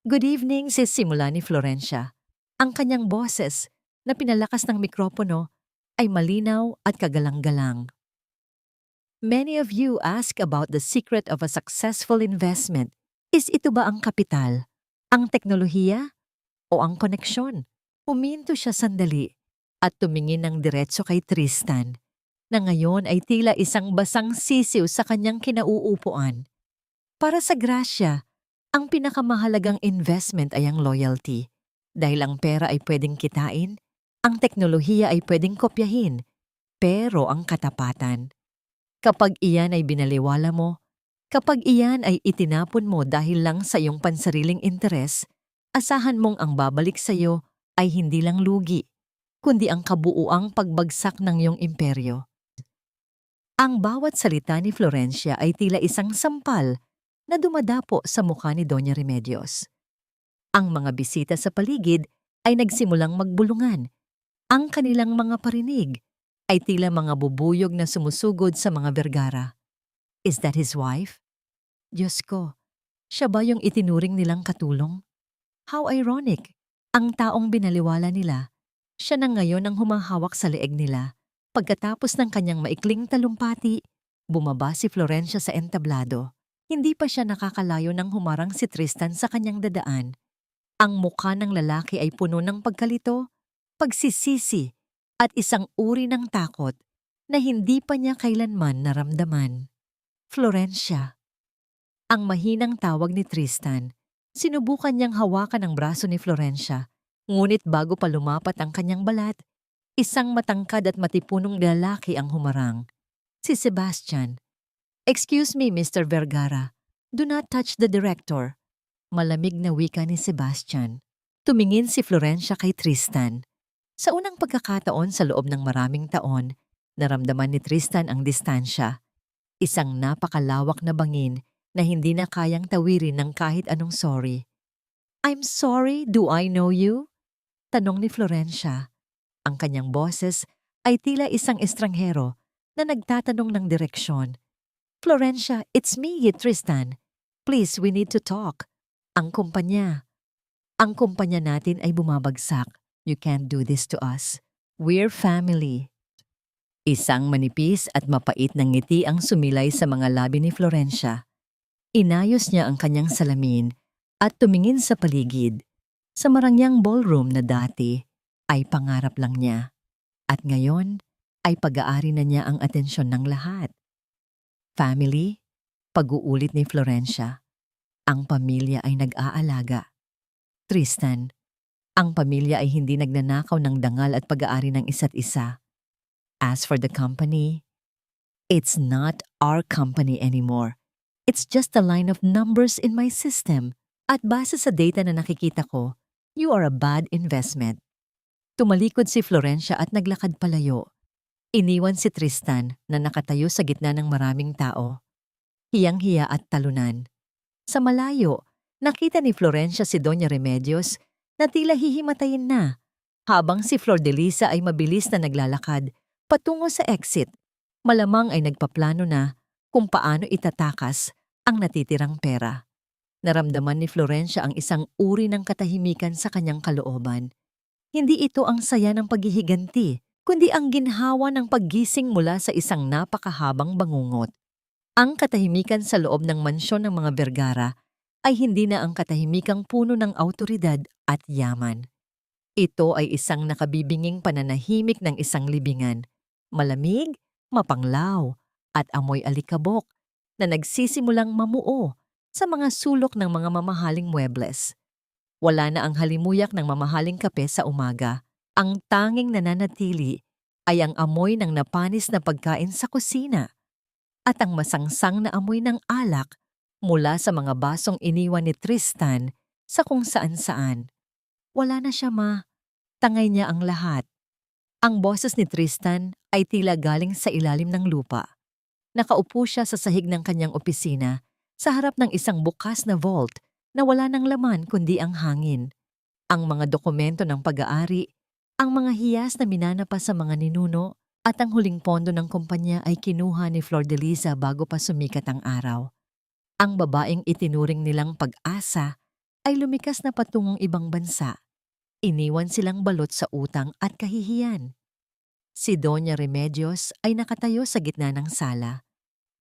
"Good evening," simula ni Florencia. Ang kanyang boses, na pinalakas ng mikropono, ay malinaw at kagalang-galang. "Many of you ask about the secret of a successful investment. Is ito ba ang kapital, ang teknolohiya, o ang koneksyon? Huminto siya sandali at tumingin ng diretso kay Tristan, na ngayon ay tila isang basang sisiw sa kanyang kinauupuan. Para sa grasya, ang pinakamahalagang investment ay ang loyalty. Dahil ang pera ay pwedeng kitain, ang teknolohiya ay pwedeng kopyahin, pero ang katapatan, kapag iyan ay binaliwala mo, kapag iyan ay itinapon mo dahil lang sa iyong pansariling interes, asahan mong ang babalik sa iyo ay hindi lang lugi, kundi ang kabuuang pagbagsak ng iyong imperyo. Ang bawat salita ni Florencia ay tila isang sampal na dumadapo sa mukha ni Doña Remedios. Ang mga bisita sa paligid ay nagsimulang magbulungan. Ang kanilang mga parinig ay tila mga bubuyog na sumusugod sa mga Vergara. Is that his wife? Diyos ko, siya ba yung itinuring nilang katulong? How ironic! Ang taong binaliwala nila, siya na ngayon ang humahawak sa leeg nila. Pagkatapos ng kanyang maikling talumpati, bumaba si Florencia sa entablado. Hindi pa siya nakakalayo nang humarang si Tristan sa kanyang dadaan. Ang mukha ng lalaki ay puno ng pagkalito, pagsisisi, at isang uri ng takot na hindi pa niya kailanman naramdaman. Florencia. Ang mahinang tawag ni Tristan, sinubukan niyang hawakan ang braso ni Florencia, ngunit bago pa lumapat ang kanyang balat, isang matangkad at matipunong lalaki ang humarang. Si Sebastian. Excuse me, Mr. Vergara. Do not touch the director. Malamig na wika ni Sebastian. Tumingin si Florencia kay Tristan. Sa unang pagkakataon sa loob ng maraming taon, naramdaman ni Tristan ang distansya. Isang napakalawak na bangin na hindi na kayang tawirin ng kahit anong sorry. I'm sorry, do I know you? Tanong ni Florencia. Ang kanyang boses ay tila isang estranghero na nagtatanong ng direksyon. Florencia, it's me, Tristan. Please, we need to talk. Ang kumpanya natin ay bumabagsak. You can't do this to us. We're family. Isang manipis at mapait na ngiti ang sumilay sa mga labi ni Florencia. Inayos niya ang kanyang salamin at tumingin sa paligid. Sa marangyang ballroom na dati ay pangarap lang niya. At ngayon ay pag-aari na niya ang atensyon ng lahat. Family, pag-uulit ni Florencia. Ang pamilya ay nag-aalaga. Tristan, ang pamilya ay hindi nagnanakaw ng dangal at pag-aari ng isa't isa. As for the company, it's not our company anymore. It's just a line of numbers in my system. At base sa data na nakikita ko, you are a bad investment. Tumalikod si Florencia at naglakad palayo. Iniwan si Tristan na nakatayo sa gitna ng maraming tao. Hiyang-hiya at talunan. Sa malayo, nakita ni Florencia si Doña Remedios na tila hihimatayin na, habang si Flor de Lisa ay mabilis na naglalakad patungo sa exit. Malamang ay nagpaplano na kung paano itatakas ang natitirang pera. Naramdaman ni Florencia ang isang uri ng katahimikan sa kanyang kalooban. Hindi ito ang saya ng paghihiganti, kundi ang ginhawa ng paggising mula sa isang napakahabang bangungot. Ang katahimikan sa loob ng mansyon ng mga Vergara ay hindi na ang katahimikang puno ng awtoridad at yaman. Ito ay isang nakabibinging pananahimik ng isang libingan, malamig, mapanglaw, at amoy alikabok na nagsisimulang mamuo sa mga sulok ng mga mamahaling muebles. Wala na ang halimuyak ng mamahaling kape sa umaga. Ang tanging nananatili ay ang amoy ng napanis na pagkain sa kusina at ang masangsang na amoy ng alak mula sa mga basong iniwan ni Tristan sa kung saan-saan. Wala na siya, ma. Tangay niya ang lahat. Ang boses ni Tristan ay tila galing sa ilalim ng lupa. Nakaupo siya sa sahig ng kanyang opisina sa harap ng isang bukas na vault na wala ng laman kundi ang hangin. Ang mga dokumento ng pag-aari, ang mga hiyas na minana pa sa mga ninuno, at ang huling pondo ng kumpanya ay kinuha ni Flor de Lisa bago pa sumikat ang araw. Ang babaeng itinuring nilang pag-asa ay lumikas na patungong ibang bansa. Iniwan silang balot sa utang at kahihiyan. Si Doña Remedios ay nakatayo sa gitna ng sala,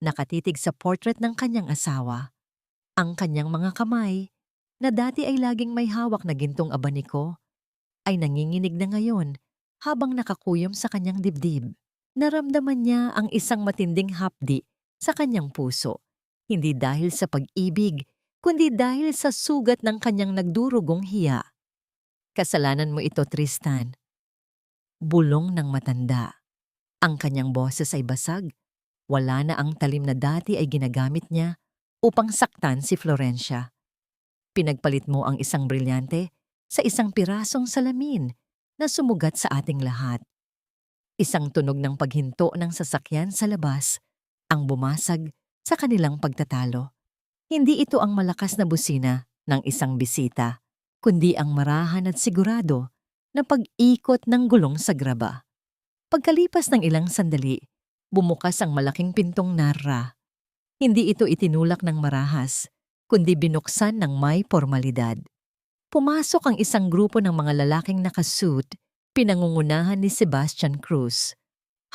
nakatitig sa portrait ng kanyang asawa. Ang kanyang mga kamay, na dati ay laging may hawak na gintong abaniko, ay nanginginig na ngayon habang nakakuyom sa kanyang dibdib. Naramdaman niya ang isang matinding hapdi sa kanyang puso, hindi dahil sa pag-ibig, kundi dahil sa sugat ng kanyang nagdurugong hiya. Kasalanan mo ito, Tristan. Bulong ng matanda. Ang kanyang boses ay basag. Wala na ang talim na dati ay ginagamit niya upang saktan si Florencia. Pinagpalit mo ang isang brilyante sa isang pirasong salamin na sumugat sa ating lahat. Isang tunog ng paghinto ng sasakyan sa labas ang bumasag sa kanilang pagtatalo. Hindi ito ang malakas na busina ng isang bisita, kundi ang marahan at sigurado na pag-ikot ng gulong sa graba. Pagkalipas ng ilang sandali, bumukas ang malaking pintong narra. Hindi ito itinulak ng marahas, kundi binuksan ng may pormalidad. Pumasok ang isang grupo ng mga lalaking nakasuit, pinangungunahan ni Sebastian Cruz.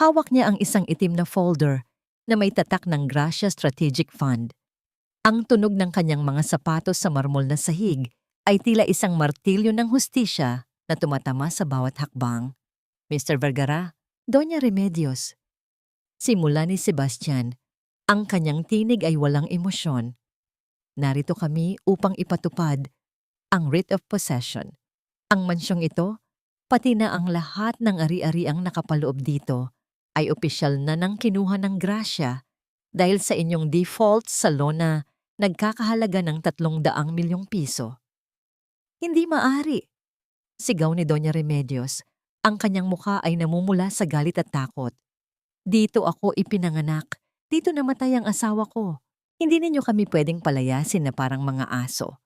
Hawak niya ang isang itim na folder na may tatak ng Gracia Strategic Fund. Ang tunog ng kanyang mga sapatos sa marmol na sahig ay tila isang martilyo ng hustisya na tumatama sa bawat hakbang. Mr. Vergara, Doña Remedios. Simula ni Sebastian, ang kanyang tinig ay walang emosyon. Narito kami upang ipatupad ang writ of possession. Ang mansyong ito, pati na ang lahat ng ari-ariang nakapaloob dito, ay opisyal na ng kinuha ng Gracia dahil sa inyong default sa loan na nagkakahalaga ng 300 milyong piso. Hindi maaari, sigaw ni Doña Remedios. Ang kanyang mukha ay namumula sa galit at takot. Dito ako ipinanganak, dito namatay ang asawa ko. Hindi ninyo kami pwedeng palayasin na parang mga aso.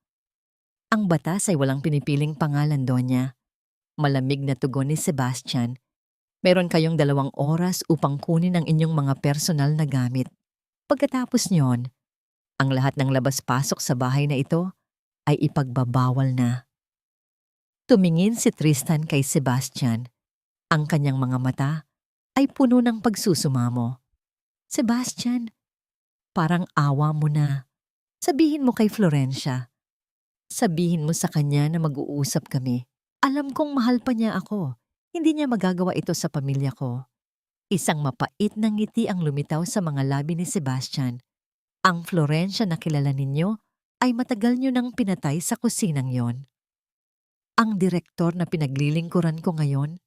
Ang batas ay walang pinipiling pangalan, Donya. Malamig na tugon ni Sebastian. Meron kayong 2 oras upang kunin ang inyong mga personal na gamit. Pagkatapos niyon, ang lahat ng labas-pasok sa bahay na ito ay ipagbabawal na. Tumingin si Tristan kay Sebastian. Ang kanyang mga mata ay puno ng pagsusumamo. Sebastian, parang awa mo na. Sabihin mo kay Florencia. Sabihin mo sa kanya na mag-uusap kami. Alam kong mahal pa niya ako. Hindi niya magagawa ito sa pamilya ko. Isang mapait na ngiti ang lumitaw sa mga labi ni Sebastian. Ang Florencia na kilala ninyo ay matagal niyo nang pinatay sa kusinang yon. Ang direktor na pinaglilingkuran ko ngayon,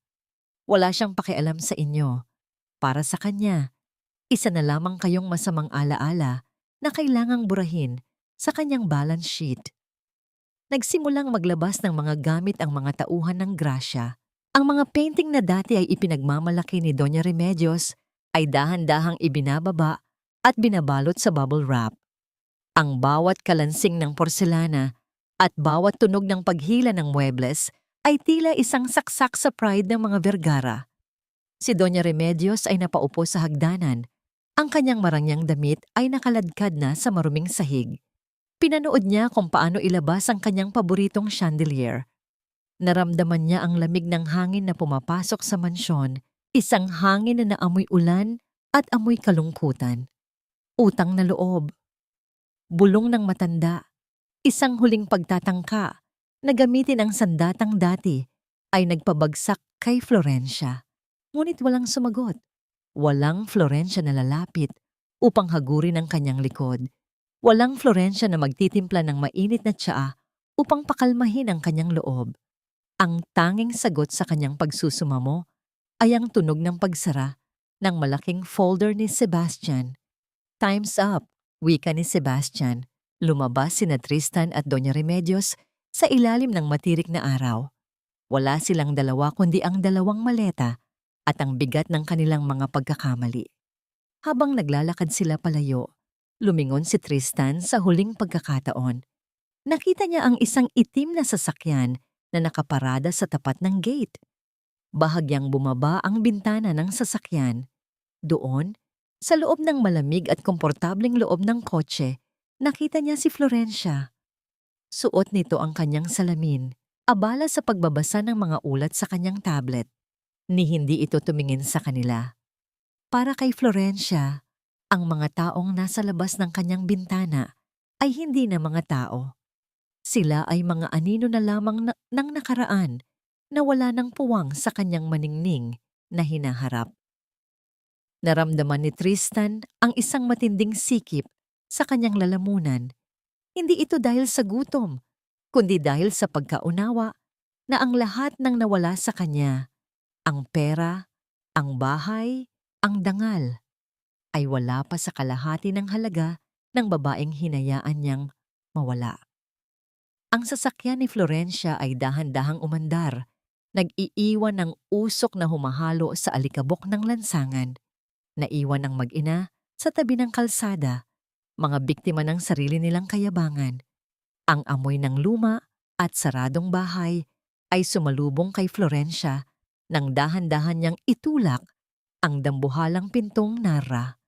wala siyang pakialam sa inyo. Para sa kanya, isa na lamang kayong masamang alaala na kailangang burahin sa kanyang balance sheet. Nagsimulang maglabas ng mga gamit ang mga tauhan ng Gracia. Ang mga painting na dati ay ipinagmamalaki ni Doña Remedios ay dahan-dahang ibinababa at binabalot sa bubble wrap. Ang bawat kalansing ng porselana at bawat tunog ng paghila ng muebles ay tila isang saksak sa pride ng mga Vergara. Si Doña Remedios ay napaupo sa hagdanan. Ang kanyang marangyang damit ay nakaladkad na sa maruming sahig. Pinanood niya kung paano ilabas ang kanyang paboritong chandelier. Naramdaman niya ang lamig ng hangin na pumapasok sa mansyon, isang hangin na naamoy ulan at amoy kalungkutan. Utang na loob. Bulong ng matanda. Isang huling pagtatangka na gamitin ang sandatang dati ay nagpabagsak kay Florencia. Ngunit walang sumagot. Walang Florencia na lalapit upang hagurin ang kanyang likod. Walang Florencia na magtitimpla ng mainit na tsaa upang pakalmahin ang kanyang loob. Ang tanging sagot sa kanyang pagsusumamo ay ang tunog ng pagsara ng malaking folder ni Sebastian. Time's up, wika ni Sebastian. Lumabas sina Tristan at Doña Remedios sa ilalim ng matirik na araw. Wala silang dalawa kundi ang 2 maleta at ang bigat ng kanilang mga pagkakamali. Habang naglalakad sila palayo, lumingon si Tristan sa huling pagkakataon. Nakita niya ang isang itim na sasakyan na nakaparada sa tapat ng gate. Bahagyang bumaba ang bintana ng sasakyan. Doon, sa loob ng malamig at komportableng loob ng kotse, nakita niya si Florencia. Suot nito ang kanyang salamin, abala sa pagbabasa ng mga ulat sa kanyang tablet. Ni hindi ito tumingin sa kanila. Para kay Florencia, ang mga taong nasa labas ng kanyang bintana ay hindi na mga tao. Sila ay mga anino na lamang ng nakaraan na wala ng puwang sa kanyang maningning na hinaharap. Naramdaman ni Tristan ang isang matinding sikip sa kanyang lalamunan. Hindi ito dahil sa gutom, kundi dahil sa pagkaunawa na ang lahat ng nawala sa kanya, ang pera, ang bahay, ang dangal, ay wala pa sa kalahati ng halaga ng babaeng hinayaan niyang mawala. Ang sasakyan ni Florencia ay dahan-dahang umandar, nag-iiwan ng usok na humahalo sa alikabok ng lansangan. Naiwan ang mag-ina sa tabi ng kalsada, mga biktima ng sarili nilang kayabangan. Ang amoy ng luma at saradong bahay ay sumalubong kay Florencia nang dahan-dahan niyang itulak ang dambuhalang pintong narra.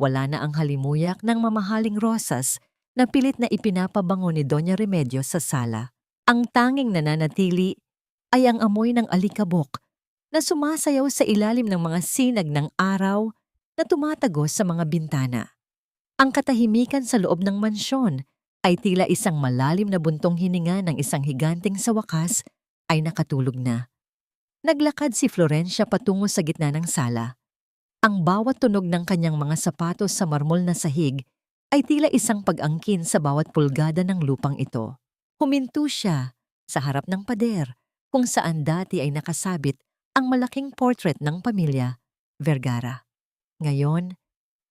Wala na ang halimuyak ng mamahaling rosas na pilit na ipinapabango ni Doña Remedios sa sala. Ang tanging nananatili ay ang amoy ng alikabok na sumasayaw sa ilalim ng mga sinag ng araw na tumatagos sa mga bintana. Ang katahimikan sa loob ng mansyon ay tila isang malalim na buntong hininga ng isang higanting sa wakas ay nakatulog na. Naglakad si Florencia patungo sa gitna ng sala. Ang bawat tunog ng kanyang mga sapatos sa marmol na sahig ay tila isang pag-angkin sa bawat pulgada ng lupang ito. Huminto siya sa harap ng pader kung saan dati ay nakasabit ang malaking portrait ng pamilya Vergara. Ngayon,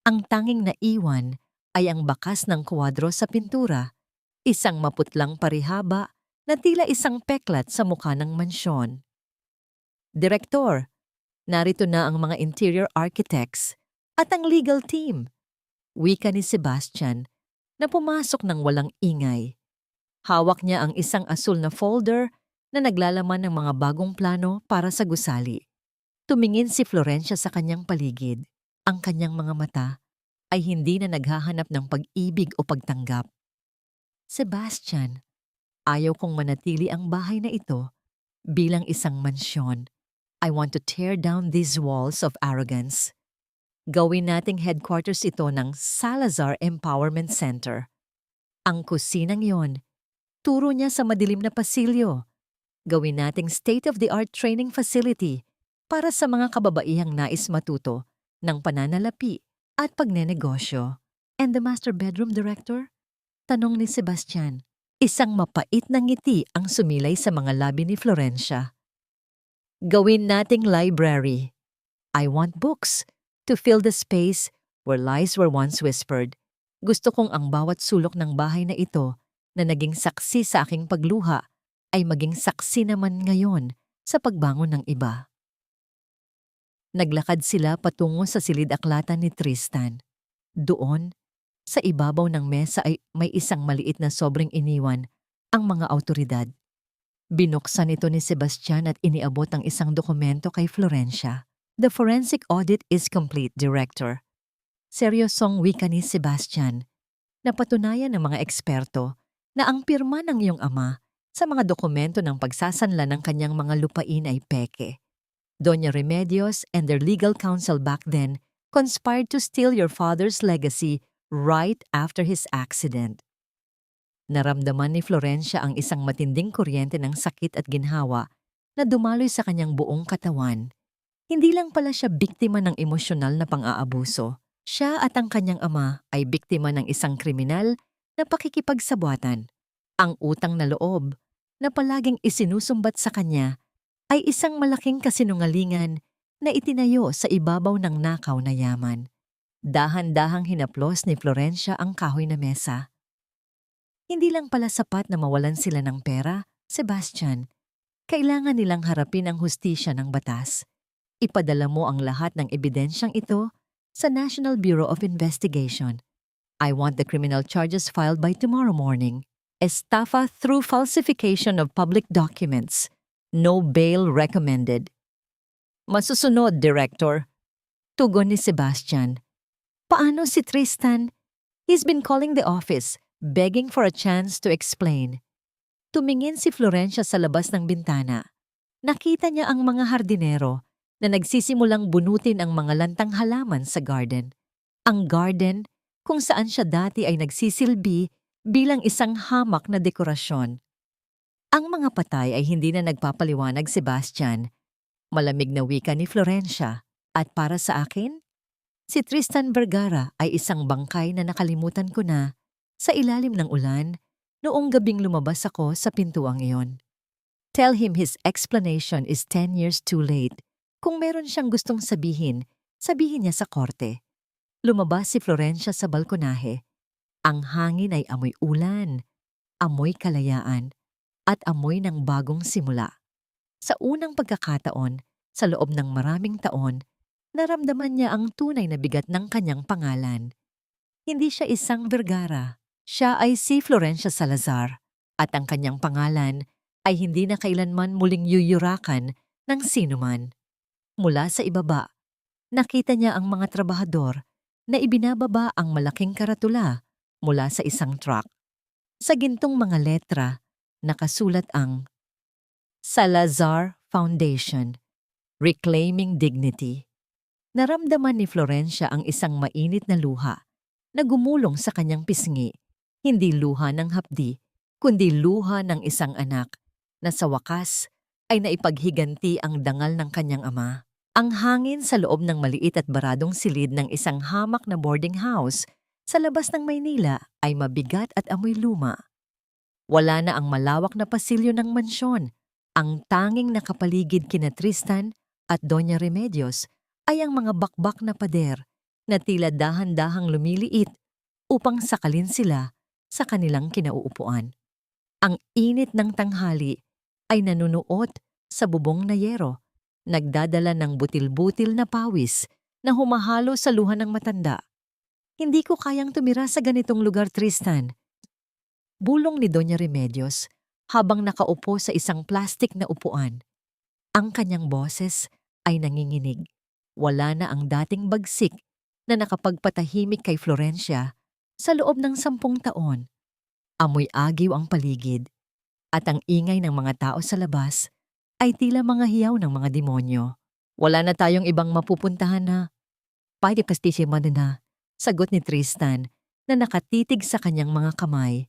ang tanging naiwan ay ang bakas ng kwadro sa pintura, isang maputlang parihaba na tila isang peklat sa mukha ng mansyon. Direktor, narito na ang mga interior architects at ang legal team. Wika ni Sebastian na pumasok ng walang ingay. Hawak niya ang isang asul na folder na naglalaman ng mga bagong plano para sa gusali. Tumingin si Florencia sa kanyang paligid. Ang kanyang mga mata ay hindi na naghahanap ng pag-ibig o pagtanggap. Sebastian, ayaw kong manatili ang bahay na ito bilang isang mansyon. I want to tear down these walls of arrogance. Gawin nating headquarters ito ng Salazar Empowerment Center. Ang kusinang yon, turo niya sa madilim na pasilyo. Gawin nating state-of-the-art training facility para sa mga kababaihang nais matuto ng pananalapi at pagnenegosyo. And the master bedroom director? Tanong ni Sebastian. Isang mapait na ngiti ang sumilay sa mga labi ni Florencia. Gawin nating library. I want books to fill the space where lies were once whispered. Gusto kong ang bawat sulok ng bahay na ito na naging saksi sa aking pagluha ay maging saksi naman ngayon sa pagbangon ng iba. Naglakad sila patungo sa silid-aklatan ni Tristan. Doon, sa ibabaw ng mesa ay may isang maliit na sobrang iniwan ang mga awtoridad. Binuksan ito ni Sebastian at iniabot ang isang dokumento kay Florencia. The forensic audit is complete, Director. Seryosong wika ni Sebastian. Napatunayan ng mga eksperto na ang pirma ng iyong ama sa mga dokumento ng pagsasanla ng kanyang mga lupain ay peke. Doña Remedios and their legal counsel back then conspired to steal your father's legacy right after his accident. Naramdaman ni Florencia ang isang matinding kuryente ng sakit at ginhawa na dumaloy sa kanyang buong katawan. Hindi lang pala siya biktima ng emosyonal na pang-aabuso. Siya at ang kanyang ama ay biktima ng isang kriminal na pakikipagsabuatan. Ang utang na loob na palaging isinusumbat sa kanya ay isang malaking kasinungalingan na itinayo sa ibabaw ng nakaw na yaman. Dahan-dahang hinaplos ni Florencia ang kahoy na mesa. Hindi lang pala sapat na mawalan sila ng pera, Sebastian. Kailangan nilang harapin ang hustisya ng batas. Ipadala mo ang lahat ng ebidensyang ito sa National Bureau of Investigation. I want the criminal charges filed by tomorrow morning. Estafa through falsification of public documents. No bail recommended. Masusunod, Director. Tugon ni Sebastian. Paano si Tristan? He's been calling the office, begging for a chance to explain. Tumingin si Florencia sa labas ng bintana. Nakita niya ang mga hardinero na nagsisimulang bunutin ang mga lantang halaman sa garden. Ang garden kung saan siya dati ay nagsisilbi bilang isang hamak na dekorasyon. Ang mga patay ay hindi na nagpapaliwanag, Sebastian. Malamig na wika ni Florencia. At para sa akin, si Tristan Vergara ay isang bangkay na nakalimutan ko na sa ilalim ng ulan noong gabing lumabas ako sa pintuang iyon. Tell him his explanation is 10 years too late. Kung meron siyang gustong sabihin, sabihin niya sa korte. Lumabas si Florencia sa balkonahe. Ang hangin ay amoy ulan, amoy kalayaan, at amoy ng bagong simula. Sa unang pagkakataon, sa loob ng maraming taon, naramdaman niya ang tunay na bigat ng kanyang pangalan. Hindi siya isang Vergara. Siya ay si Florencia Salazar at ang kanyang pangalan ay hindi na kailanman muling yuyurakan ng sinuman. Mula sa ibaba, nakita niya ang mga trabahador na ibinababa ang malaking karatula mula sa isang truck. Sa gintong mga letra, nakasulat ang Salazar Foundation, Reclaiming Dignity. Naramdaman ni Florencia ang isang mainit na luha na gumulong sa kanyang pisngi. Hindi luha ng hapdi, kundi luha ng isang anak na sa wakas ay naipaghiganti ang dangal ng kanyang ama. Ang hangin sa loob ng maliit at baradong silid ng isang hamak na boarding house sa labas ng Maynila ay mabigat at amoy luma. Wala na ang malawak na pasilyo ng mansyon. Ang tanging nakapaligid kina Tristan at Doña Remedios ay ang mga bakbak na pader na tila dahan-dahang lumiliit upang sakalin sila sa kanilang kinauupuan. Ang init ng tanghali ay nanunuot sa bubong na yero, nagdadala ng butil-butil na pawis na humahalo sa luha ng matanda. Hindi ko kayang tumira sa ganitong lugar, Tristan. Bulong ni Doña Remedios habang nakaupo sa isang plastik na upuan. Ang kanyang boses ay nanginginig. Wala na ang dating bagsik na nakapagpatahimik kay Florencia sa loob ng 10 taon. Amoy agiw ang paligid at ang ingay ng mga tao sa labas ay tila mga hiyaw ng mga demonyo. Wala na tayong ibang mapupuntahan na. Pwede pastisima na, sagot ni Tristan na nakatitig sa kanyang mga kamay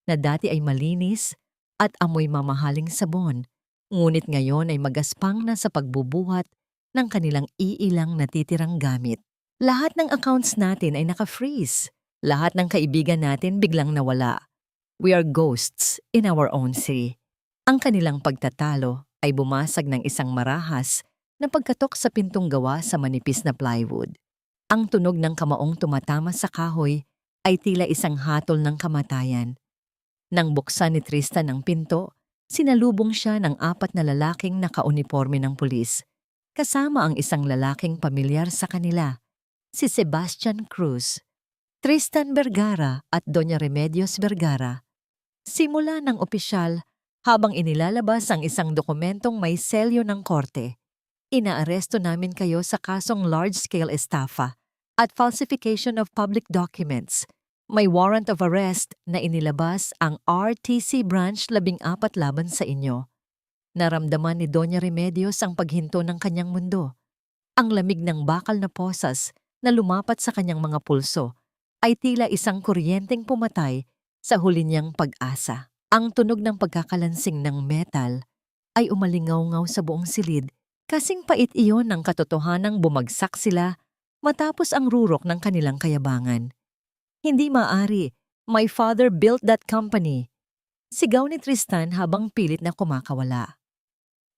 na dati ay malinis at amoy mamahaling sabon, ngunit ngayon ay magaspang na sa pagbubuhat ng kanilang iilang natitirang gamit. Lahat ng accounts natin ay naka-freeze. Lahat ng kaibigan natin biglang nawala. We are ghosts in our own city. Ang kanilang pagtatalo ay bumasag ng isang marahas na pagkatok sa pintong gawa sa manipis na plywood. Ang tunog ng kamaong tumatama sa kahoy ay tila isang hatol ng kamatayan. Nang buksan ni Tristan ang pinto, sinalubong siya ng 4 na lalaking nakauniporme ng pulis, kasama ang isang lalaking pamilyar sa kanila, si Sebastian Cruz, Tristan Vergara at Doña Remedios Vergara. Simula ng opisyal habang inilalabas ang isang dokumentong may selyo ng korte. Inaaresto namin kayo sa kasong large-scale estafa at falsification of public documents. May warrant of arrest na inilabas ang RTC Branch 14 laban sa inyo. Naramdaman ni Doña Remedios ang paghinto ng kanyang mundo. Ang lamig ng bakal na posas na lumapat sa kanyang mga pulso ay tila isang kuryenteng pumatay sa huli niyang pag-asa. Ang tunog ng pagkakalansing ng metal ay umalingaw-ngaw sa buong silid, kasing pait iyon ng katotohanang bumagsak sila matapos ang rurok ng kanilang kayabangan. Hindi maaari. My father built that company. Sigaw ni Tristan habang pilit na kumakawala.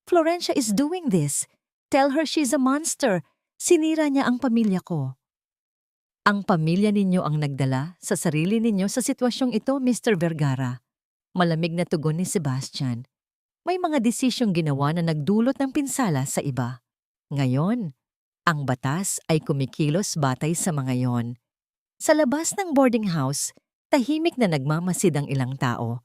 Florencia is doing this. Tell her she's a monster. Sinira niya ang pamilya ko. Ang pamilya ninyo ang nagdala sa sarili ninyo sa sitwasyong ito, Mr. Vergara. Malamig na tugon ni Sebastian. May mga desisyong ginawa na nagdulot ng pinsala sa iba. Ngayon, ang batas ay kumikilos batay sa mga yon. Sa labas ng boarding house, tahimik na nagmamasid ang ilang tao.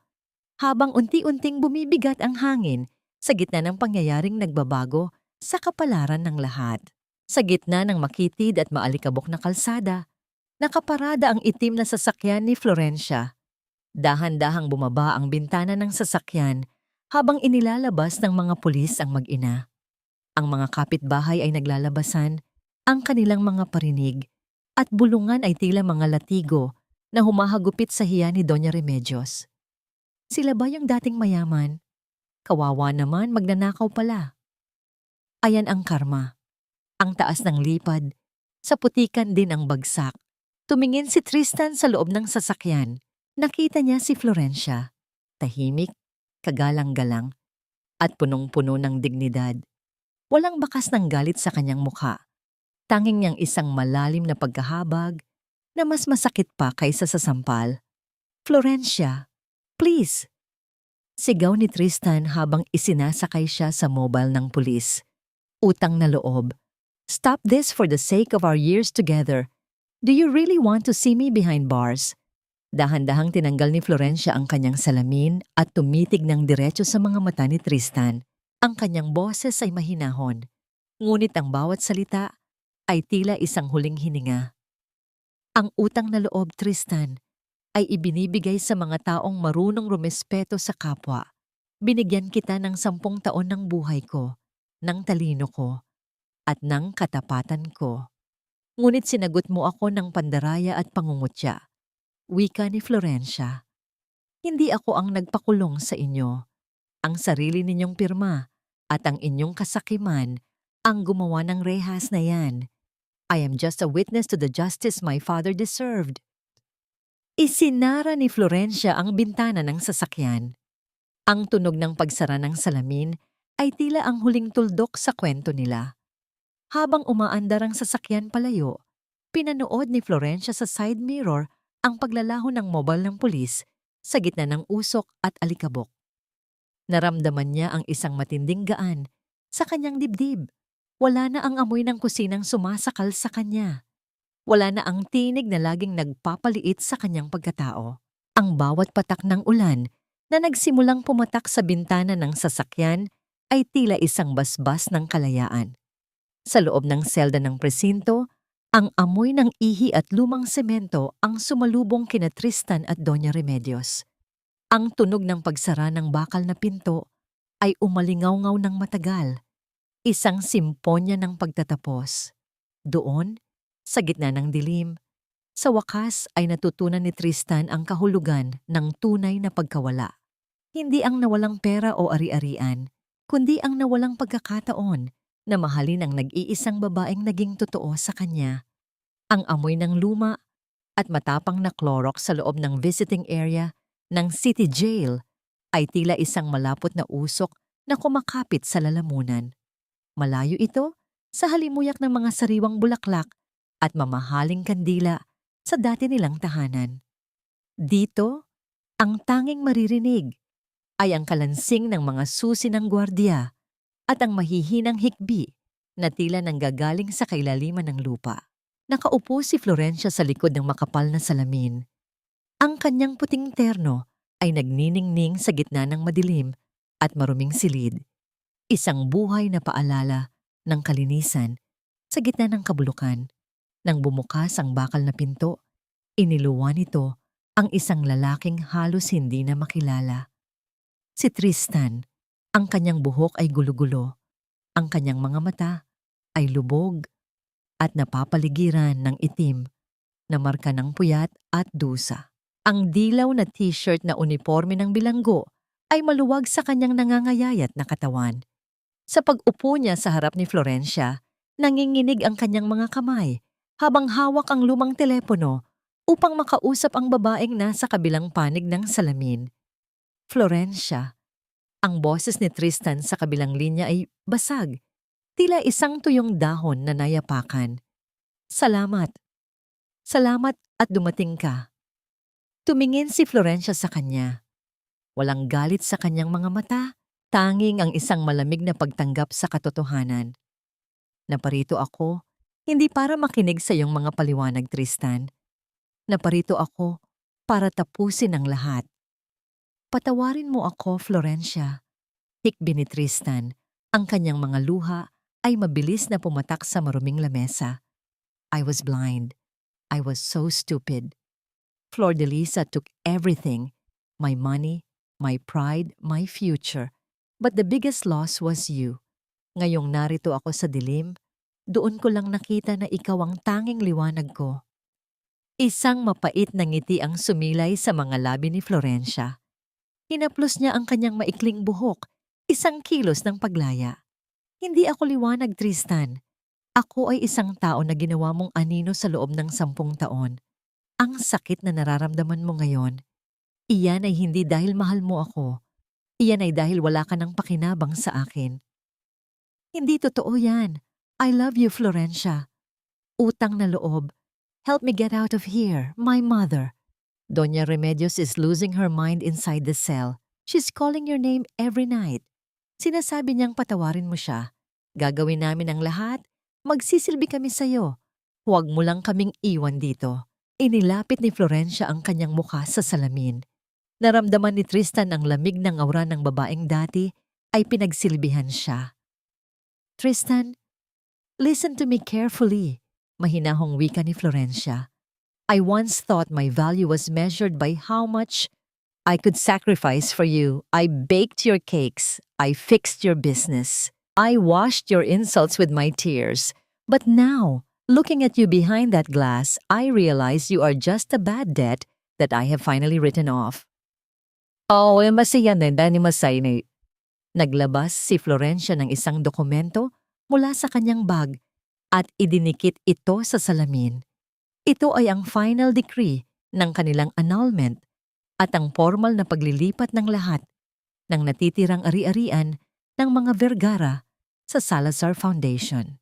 Habang unti-unting bumibigat ang hangin sa gitna ng pangyayaring nagbabago sa kapalaran ng lahat. Sa gitna ng makitid at maalikabok na kalsada, nakaparada ang itim na sasakyan ni Florencia. Dahan-dahang bumaba ang bintana ng sasakyan habang inilalabas ng mga pulis ang mag-ina. Ang mga kapitbahay ay naglalabasan ang kanilang mga parinig at bulungan ay tila mga latigo na humahagupit sa hiya ni Doña Remedios. Sila ba yung dating mayaman? Kawawa naman, magnanakaw pala. Ayan ang karma. Ang taas ng lipad. Sa putikan din ang bagsak. Tumingin si Tristan sa loob ng sasakyan. Nakita niya si Florencia. Tahimik, kagalang-galang, at punong-puno ng dignidad. Walang bakas ng galit sa kanyang mukha. Tanging niyang isang malalim na pagkahabag na mas masakit pa kaysa sa sampal. Florencia, please! Sigaw ni Tristan habang isinasakay siya sa mobile ng pulis. Utang na loob. Stop this for the sake of our years together. Do you really want to see me behind bars? Dahan-dahang tinanggal ni Florencia ang kanyang salamin at tumitig ng diretso sa mga mata ni Tristan. Ang kanyang boses ay mahinahon. Ngunit ang bawat salita ay tila isang huling hininga. Ang utang na loob, Tristan, ay ibinibigay sa mga taong marunong rumespeto sa kapwa. Binigyan kita ng 10 taon ng buhay ko, ng talino ko, at ng katapatan ko. Ngunit sinagot mo ako ng pandaraya at pangungutya. Wika ni Florencia. Hindi ako ang nagpakulong sa inyo. Ang sarili ninyong pirma at ang inyong kasakiman ang gumawa ng rehas na yan. I am just a witness to the justice my father deserved. Isinara ni Florencia ang bintana ng sasakyan. Ang tunog ng pagsara ng salamin ay tila ang huling tuldok sa kwento nila. Habang umaandar ang sasakyan palayo, pinanood ni Florencia sa side mirror ang paglalaho ng mobile ng pulis sa gitna ng usok at alikabok. Naramdaman niya ang isang matinding gaan sa kanyang dibdib. Wala na ang amoy ng kusinang sumasakal sa kanya. Wala na ang tinig na laging nagpapaliit sa kanyang pagkatao. Ang bawat patak ng ulan na nagsimulang pumatak sa bintana ng sasakyan ay tila isang basbas ng kalayaan. Sa loob ng selda ng presinto, ang amoy ng ihi at lumang semento ang sumalubong kina Tristan at Doña Remedios. Ang tunog ng pagsara ng bakal na pinto ay umalingaw-ngaw ng matagal. Isang simponya ng pagtatapos. Doon, sa gitna ng dilim, sa wakas ay natutunan ni Tristan ang kahulugan ng tunay na pagkawala. Hindi ang nawalang pera o ari-arian, kundi ang nawalang pagkakataon na mahalin ang nag-iisang babaeng naging totoo sa kanya. Ang amoy ng luma at matapang na Clorox sa loob ng visiting area ng City Jail ay tila isang malapot na usok na kumakapit sa lalamunan. Malayo ito sa halimuyak ng mga sariwang bulaklak at mamahaling kandila sa dati nilang tahanan. Dito, ang tanging maririnig ay ang kalansing ng mga susi ng gwardiya at ang mahihinang hikbi na tila nanggagaling sa kailaliman ng lupa. Nakaupo si Florencia sa likod ng makapal na salamin. Ang kanyang puting terno ay nagniningning sa gitna ng madilim at maruming silid. Isang buhay na paalala ng kalinisan sa gitna ng kabulukan. Nang bumukas ang bakal na pinto, iniluwan nito ang isang lalaking halos hindi na makilala. Si Tristan, ang kanyang buhok ay gulo-gulo, ang kanyang mga mata ay lubog at napapaligiran ng itim na marka ng puyat at dusa. Ang dilaw na t-shirt na uniforme ng bilanggo ay maluwag sa kanyang nangangayayat na katawan. Sa pag-upo niya sa harap ni Florencia, nanginginig ang kanyang mga kamay habang hawak ang lumang telepono upang makausap ang babaeng nasa kabilang panig ng salamin. Florencia. Ang boses ni Tristan sa kabilang linya ay basag, tila isang tuyong dahon na nayapakan. Salamat. Salamat at dumating ka. Tumingin si Florencia sa kanya. Walang galit sa kanyang mga mata, tanging ang isang malamig na pagtanggap sa katotohanan. Naparito ako, hindi para makinig sa iyong mga paliwanag, Tristan. Naparito ako para tapusin ang lahat. Patawarin mo ako, Florencia. Hikbi ni Tristan. Ang kanyang mga luha ay mabilis na pumatak sa maruming lamesa. I was blind. I was so stupid. Flor de Lisa took everything. My money, my pride, my future. But the biggest loss was you. Ngayong narito ako sa dilim, doon ko lang nakita na ikaw ang tanging liwanag ko. Isang mapait na ngiti ang sumilay sa mga labi ni Florencia. Hinaplos niya ang kanyang maikling buhok Isang kilos ng paglaya. Hindi ako liwanag, Tristan. Ako ay isang tao na ginawa mong anino sa loob ng 10 taon. Ang sakit na nararamdaman mo ngayon, iyan ay hindi dahil mahal mo ako. Iyan ay dahil wala ka ng pakinabang sa akin. Hindi totoo yan. I love you, Florencia. Utang na loob. Help me get out of here, my mother. Doña Remedios is losing her mind inside the cell. She's calling your name every night. Sinasabi niyang patawarin mo siya. Gagawin namin ang lahat. Magsisilbi kami sa'yo. Huwag mo lang kaming iwan dito. Inilapit ni Florencia ang kanyang mukha sa salamin. Naramdaman ni Tristan ang lamig ng aura ng babaeng dati ay pinagsilbihan siya. Tristan, listen to me carefully. Mahinahong wika ni Florencia. I once thought my value was measured by how much I could sacrifice for you. I baked your cakes. I fixed your business. I washed your insults with my tears. But now, looking at you behind that glass, I realize you are just a bad debt that I have finally written off. Oh, masiyan din ni Masay ni. Naglabas si Florencia ng isang dokumento mula sa kanyang bag at idinikit ito sa salamin. Ito ay ang final decree ng kanilang annulment at ang formal na paglilipat ng lahat ng natitirang ari-arian ng mga Vergara sa Salazar Foundation.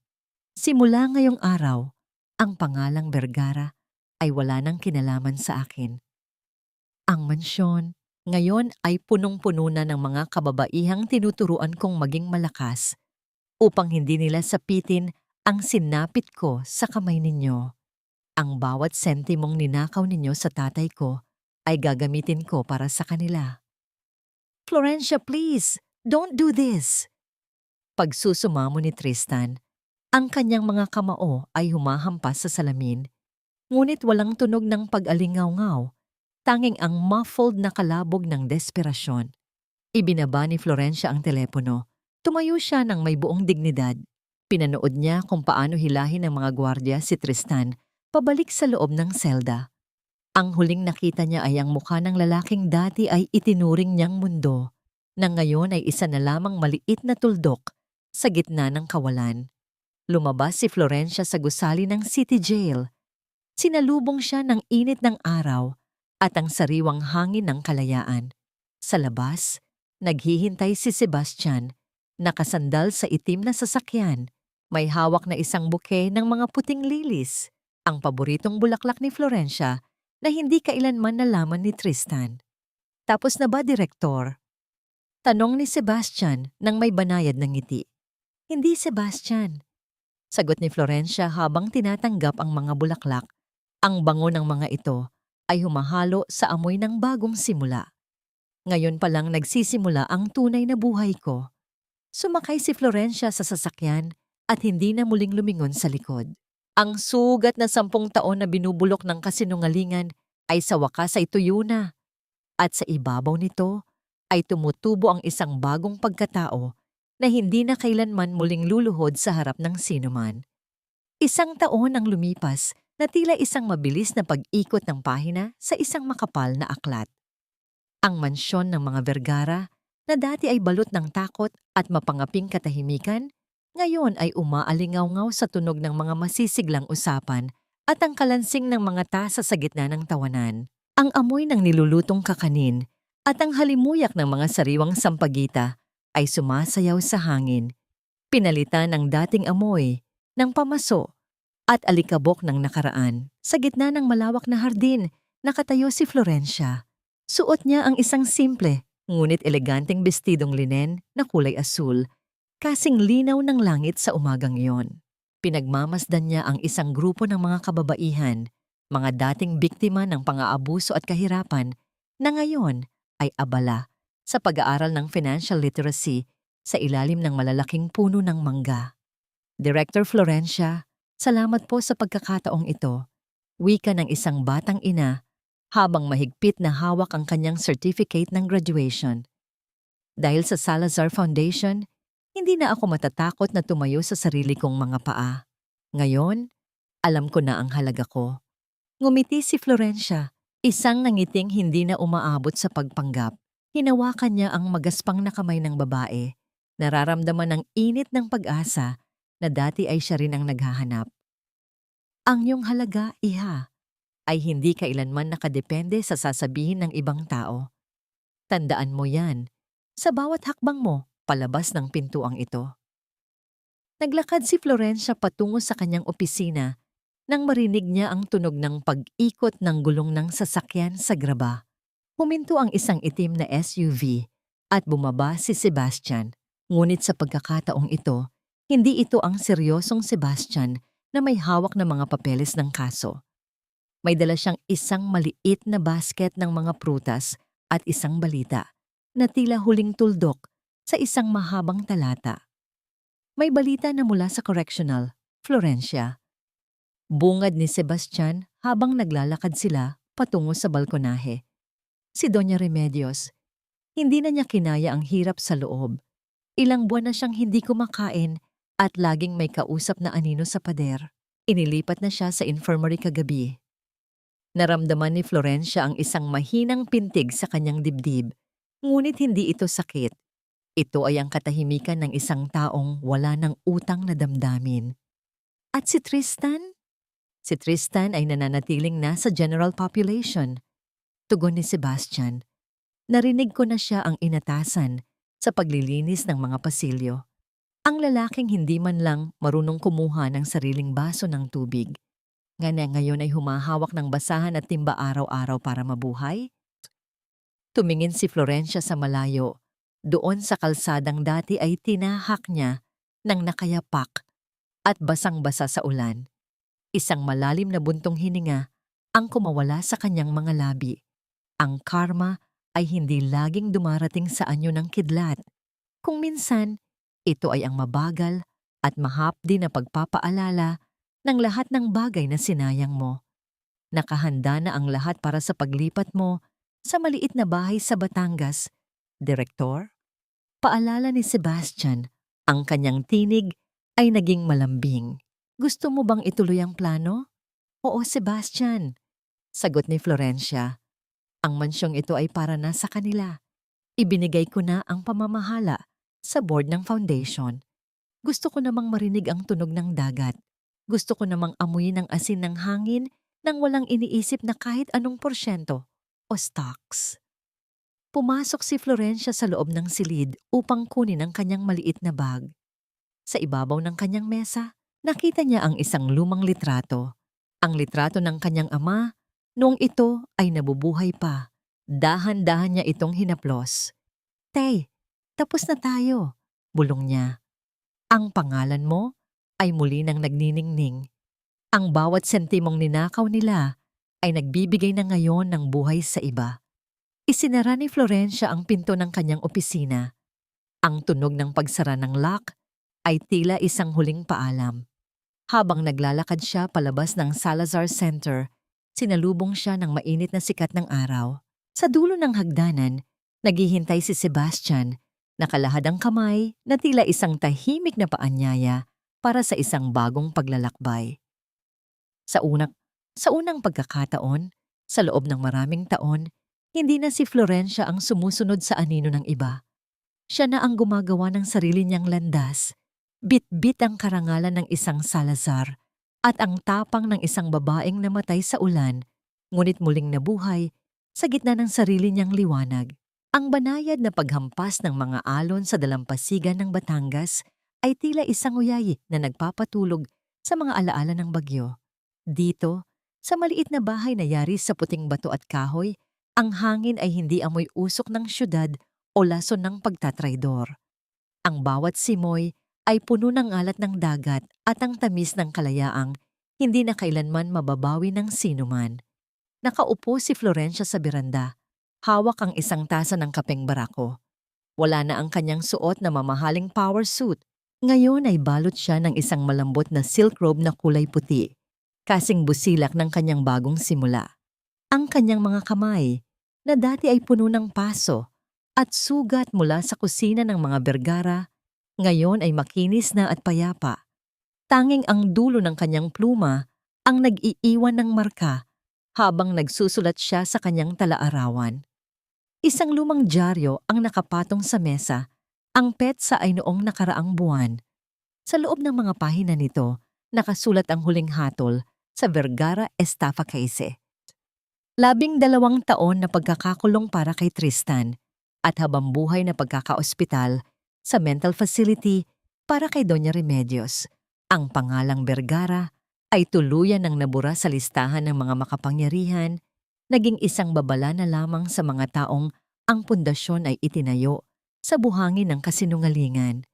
Simula ngayong araw, ang pangalang Vergara ay wala nang kinalaman sa akin. Ang mansyon ngayon ay punong-puno na ng mga kababaihang tinuturuan kong maging malakas upang hindi nila sapitin ang sinapit ko sa kamay ninyo. Ang bawat sentimong ninakaw ninyo sa tatay ko ay gagamitin ko para sa kanila. Florencia, please, don't do this. Pagsusumamo ni Tristan, ang kanyang mga kamao ay humahampas sa salamin, ngunit walang tunog ng pag-alingaw-ngaw, tanging ang muffled na kalabog ng desperasyon. Ibinaba ni Florencia ang telepono. Tumayo siya ng may buong dignidad. Pinanood niya kung paano hilahin ng mga gwardya si Tristan pabalik sa loob ng selda. Ang huling nakita niya ay ang mukha ng lalaking dati ay itinuring niyang mundo, na ngayon ay isa na lamang maliit na tuldok sa gitna ng kawalan. Lumabas si Florencia sa gusali ng city jail. Sinalubong siya ng init ng araw at ang sariwang hangin ng kalayaan. Sa labas, naghihintay si Sebastian, nakasandal sa itim na sasakyan. May hawak na isang buke ng mga puting lilis, ang paboritong bulaklak ni Florencia na hindi kailanman nalaman ni Tristan. Tapos na ba, Direktor? Tanong ni Sebastian nang may banayad ng ngiti. Hindi, Sebastian. Sagot ni Florencia habang tinatanggap ang mga bulaklak. Ang bango ng mga ito ay humahalo sa amoy ng bagong simula. Ngayon pa lang nagsisimula ang tunay na buhay ko. Sumakay si Florencia sa sasakyan at hindi na muling lumingon sa likod. Ang sugat na 10 taon na binubulok ng kasinungalingan ay sa wakas ay tuyo na. At sa ibabaw nito ay tumutubo ang isang bagong pagkatao na hindi na kailanman muling luluhod sa harap ng sinuman. 1 taon ang lumipas na tila isang mabilis na pag-ikot ng pahina sa isang makapal na aklat. Ang mansyon ng mga Vergara na dati ay balot ng takot at mapangaping katahimikan, ngayon ay umaalingaw-ngaw sa tunog ng mga masisiglang usapan at ang kalansing ng mga tasa sa gitna ng tawanan. Ang amoy ng nilulutong kakanin at ang halimuyak ng mga sariwang sampagita ay sumasayaw sa hangin. Pinalitan ng dating amoy ng pamaso at alikabok ng nakaraan. Sa gitna ng malawak na hardin, nakatayo si Florencia. Suot niya ang isang simple, ngunit eleganteng bestidong linen na kulay asul, kasing linaw ng langit sa umagang iyon. Pinagmamasdan niya ang isang grupo ng mga kababaihan, mga dating biktima ng pang-aabuso at kahirapan, na ngayon ay abala sa pag-aaral ng financial literacy sa ilalim ng malalaking puno ng mangga. Director Florencia, salamat po sa pagkakataong ito. Wika ng isang batang ina habang mahigpit na hawak ang kanyang certificate ng graduation. Dahil sa Salazar Foundation, hindi na ako matatakot na tumayo sa sarili kong mga paa. Ngayon, alam ko na ang halaga ko. Ngumiti si Florencia, isang nangiting hindi na umaabot sa pagpanggap. Hinawakan niya ang magaspang na kamay ng babae, nararamdaman ng init ng pag-asa na dati ay siya rin ang naghahanap. Ang iyong halaga, iha, ay hindi kailanman nakadepende sa sasabihin ng ibang tao. Tandaan mo yan, sa bawat hakbang mo palabas ng pintuang ito. Naglakad si Florencia patungo sa kanyang opisina nang marinig niya ang tunog ng pag-ikot ng gulong ng sasakyan sa graba. Huminto ang isang itim na SUV at bumaba si Sebastian. Ngunit sa pagkakataong ito, hindi ito ang seryosong Sebastian na may hawak na mga papeles ng kaso. May dala siyang isang maliit na basket ng mga prutas at isang balita na tila huling tuldok sa isang mahabang talata. May balita na mula sa correctional, Florencia. Bungad ni Sebastian habang naglalakad sila patungo sa balkonahe. Si Doña Remedios, hindi na niya kinaya ang hirap sa loob. Ilang buwan na siyang hindi kumakain at laging may kausap na anino sa pader. Inilipat na siya sa infirmary kagabi. Naramdaman ni Florencia ang isang mahinang pintig sa kanyang dibdib, ngunit hindi ito sakit. Ito ay ang katahimikan ng isang taong wala ng utang na damdamin. At si Tristan? Si Tristan ay nananatiling nasa general population. Tugon ni Sebastian. Narinig ko na siya ang inatasan sa paglilinis ng mga pasilyo. Ang lalaking hindi man lang marunong kumuha ng sariling baso ng tubig. Nga na ngayon ay humahawak ng basahan at timba araw-araw para mabuhay. Tumingin si Florencia sa malayo. Doon sa kalsadang dati ay tinahak niya ng nakayapak at basang-basa sa ulan. Isang malalim na buntong hininga ang kumawala sa kanyang mga labi. Ang karma ay hindi laging dumarating sa anyo ng kidlat. Kung minsan, ito ay ang mabagal at mahapdi na pagpapaalala ng lahat ng bagay na sinayang mo. Nakahanda na ang lahat para sa paglipat mo sa maliit na bahay sa Batangas, Direktor. Paalala ni Sebastian, ang kanyang tinig ay naging malambing. Gusto mo bang ituloy ang plano? Oo, Sebastian. Sagot ni Florencia. Ang mansyong ito ay para na sa kanila. Ibinigay ko na ang pamamahala sa board ng foundation. Gusto ko namang marinig ang tunog ng dagat. Gusto ko namang amuyin ang asin ng hangin nang walang iniisip na kahit anong porsyento o stocks. Pumasok si Florencia sa loob ng silid upang kunin ang kanyang maliit na bag. Sa ibabaw ng kanyang mesa, nakita niya ang isang lumang litrato. Ang litrato ng kanyang ama noong ito ay nabubuhay pa. Dahan-dahan niya itong hinaplos. Tay, tapos na tayo, bulong niya. Ang pangalan mo ay muli nang nagniningning. Ang bawat sentimong ninakaw nila ay nagbibigay na ngayon ng buhay sa iba. Isinara ni Florencia ang pinto ng kanyang opisina. Ang tunog ng pagsara ng lock ay tila isang huling paalam. Habang naglalakad siya palabas ng Salazar Center, sinalubong siya ng mainit na sikat ng araw. Sa dulo ng hagdanan, naghihintay si Sebastian, nakalahad ang kamay na tila isang tahimik na paanyaya para sa isang bagong paglalakbay. Sa unang pagkakataon, sa loob ng maraming taon, hindi na si Florencia ang sumusunod sa anino ng iba. Siya na ang gumagawa ng sarili niyang landas, bit-bit ang karangalan ng isang Salazar at ang tapang ng isang babaeng namatay sa ulan, ngunit muling nabuhay sa gitna ng sarili niyang liwanag. Ang banayad na paghampas ng mga alon sa dalampasigan ng Batangas ay tila isang uyayi na nagpapatulog sa mga alaala ng bagyo. Dito, sa maliit na bahay na yari sa puting bato at kahoy, ang hangin ay hindi amoy usok ng syudad o lason ng pagtatraydor. Ang bawat simoy ay puno ng alat ng dagat at ang tamis ng kalayaang hindi na kailanman mababawi ng sinuman. Nakaupo si Florencia sa beranda, hawak ang isang tasa ng kapeng barako. Wala na ang kanyang suot na mamahaling power suit. Ngayon ay balot siya ng isang malambot na silk robe na kulay puti, kasing busilak ng kanyang bagong simula. Ang kanyang mga kamay, na dati ay puno ng paso at sugat mula sa kusina ng mga Bergara, ngayon ay makinis na at payapa. Tanging ang dulo ng kanyang pluma ang nag-iiwan ng marka habang nagsusulat siya sa kanyang talaarawan. Isang lumang dyaryo ang nakapatong sa mesa. Ang petsa ay noong nakaraang buwan. Sa loob ng mga pahina nito, nakasulat ang huling hatol sa Vergara Estafa Case. 12 taon na pagkakakulong para kay Tristan at habambuhay na pagkakaospital sa mental facility para kay Doña Remedios. Ang pangalang Vergara ay tuluyan ng nabura sa listahan ng mga makapangyarihan, naging isang babala na lamang sa mga taong ang pundasyon ay itinayo sa buhangin ng kasinungalingan.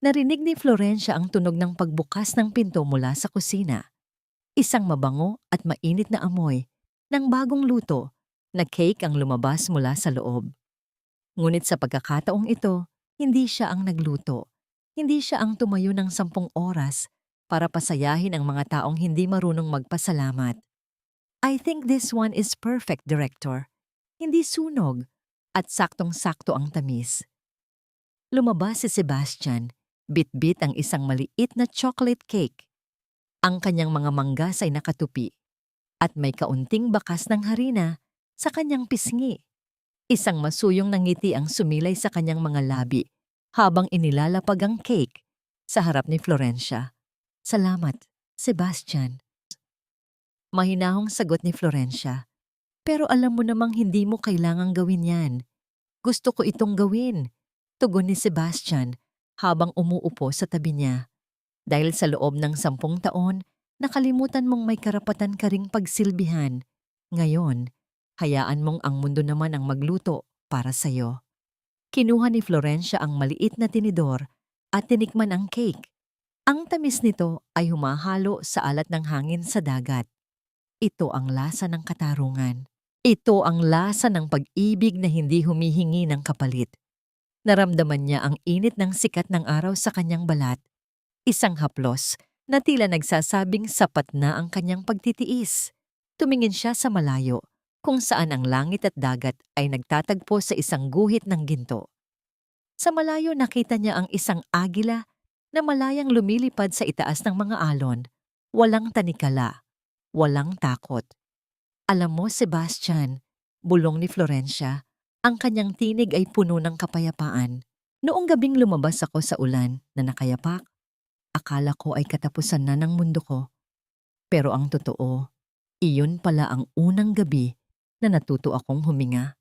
Narinig ni Florencia ang tunog ng pagbukas ng pinto mula sa kusina. Isang mabango at mainit na amoy ng bagong luto na cake ang lumabas mula sa loob. Ngunit sa pagkakataong ito, hindi siya ang nagluto. Hindi siya ang tumayo ng 10 oras para pasayahin ang mga taong hindi marunong magpasalamat. I think this one is perfect, Director. Hindi sunog at saktong-sakto ang tamis. Lumabas si Sebastian, bit-bit ang isang maliit na chocolate cake. Ang kanyang mga manggas ay nakatupi at may kaunting bakas ng harina sa kanyang pisngi. Isang masuyong na ngiti ang sumilay sa kanyang mga labi habang inilalapag ang cake sa harap ni Florencia. Salamat, Sebastian. Mahinahong sagot ni Florencia. Pero alam mo namang hindi mo kailangang gawin yan. Gusto ko itong gawin, tugon ni Sebastian habang umuupo sa tabi niya. Dahil sa loob ng 10 taon, nakalimutan mong may karapatan ka ring pagsilbihan. Ngayon, hayaan mong ang mundo naman ang magluto para sa'yo. Kinuha ni Florencia ang maliit na tinidor at tinikman ang cake. Ang tamis nito ay humahalo sa alat ng hangin sa dagat. Ito ang lasa ng katarungan. Ito ang lasa ng pag-ibig na hindi humihingi ng kapalit. Naramdaman niya ang init ng sikat ng araw sa kanyang balat. Isang haplos na tila nagsasabing sapat na ang kanyang pagtitiis. Tumingin siya sa malayo, kung saan ang langit at dagat ay nagtatagpo sa isang guhit ng ginto. Sa malayo nakita niya ang isang agila na malayang lumilipad sa itaas ng mga alon. Walang tanikala, walang takot. Alam mo, Sebastian, bulong ni Florencia, ang kanyang tinig ay puno ng kapayapaan. Noong gabing lumabas ako sa ulan na nakayapak, akala ko ay katapusan na ng mundo ko. Pero ang totoo, iyon pala ang unang gabi na natuto akong huminga.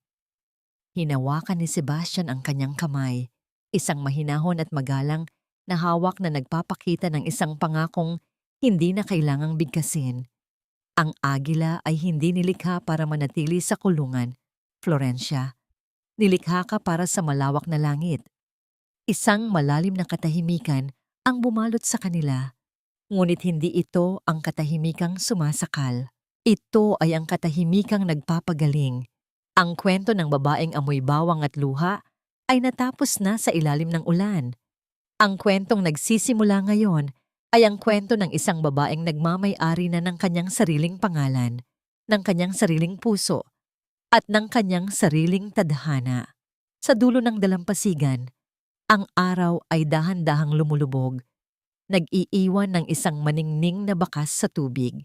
Hinawakan ni Sebastian ang kanyang kamay, isang mahinahon at magalang na hawak na nagpapakita ng isang pangakong hindi na kailangang bigkasin. Ang agila ay hindi nilikha para manatili sa kulungan, Florencia. Nilikha ka para sa malawak na langit. Isang malalim na katahimikan ang bumalot sa kanila, ngunit hindi ito ang katahimikang sumasakal. Ito ay ang katahimikang nagpapagaling. Ang kwento ng babaeng amoy bawang at luha ay natapos na sa ilalim ng ulan. Ang kwentong nagsisimula ngayon ay ang kwento ng isang babaeng nagmamay-ari na ng kanyang sariling pangalan, ng kanyang sariling puso, at ng kanyang sariling tadhana. Sa dulo ng dalampasigan, ang araw ay dahan-dahang lumulubog, nag-iiwan ng isang maningning na bakas sa tubig.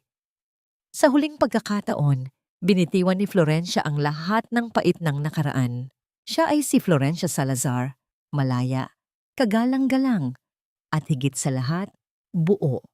Sa huling pagkakataon, binitiwan ni Florencia ang lahat ng pait ng nakaraan. Siya ay si Florencia Salazar, malaya, kagalang-galang, at higit sa lahat, buo.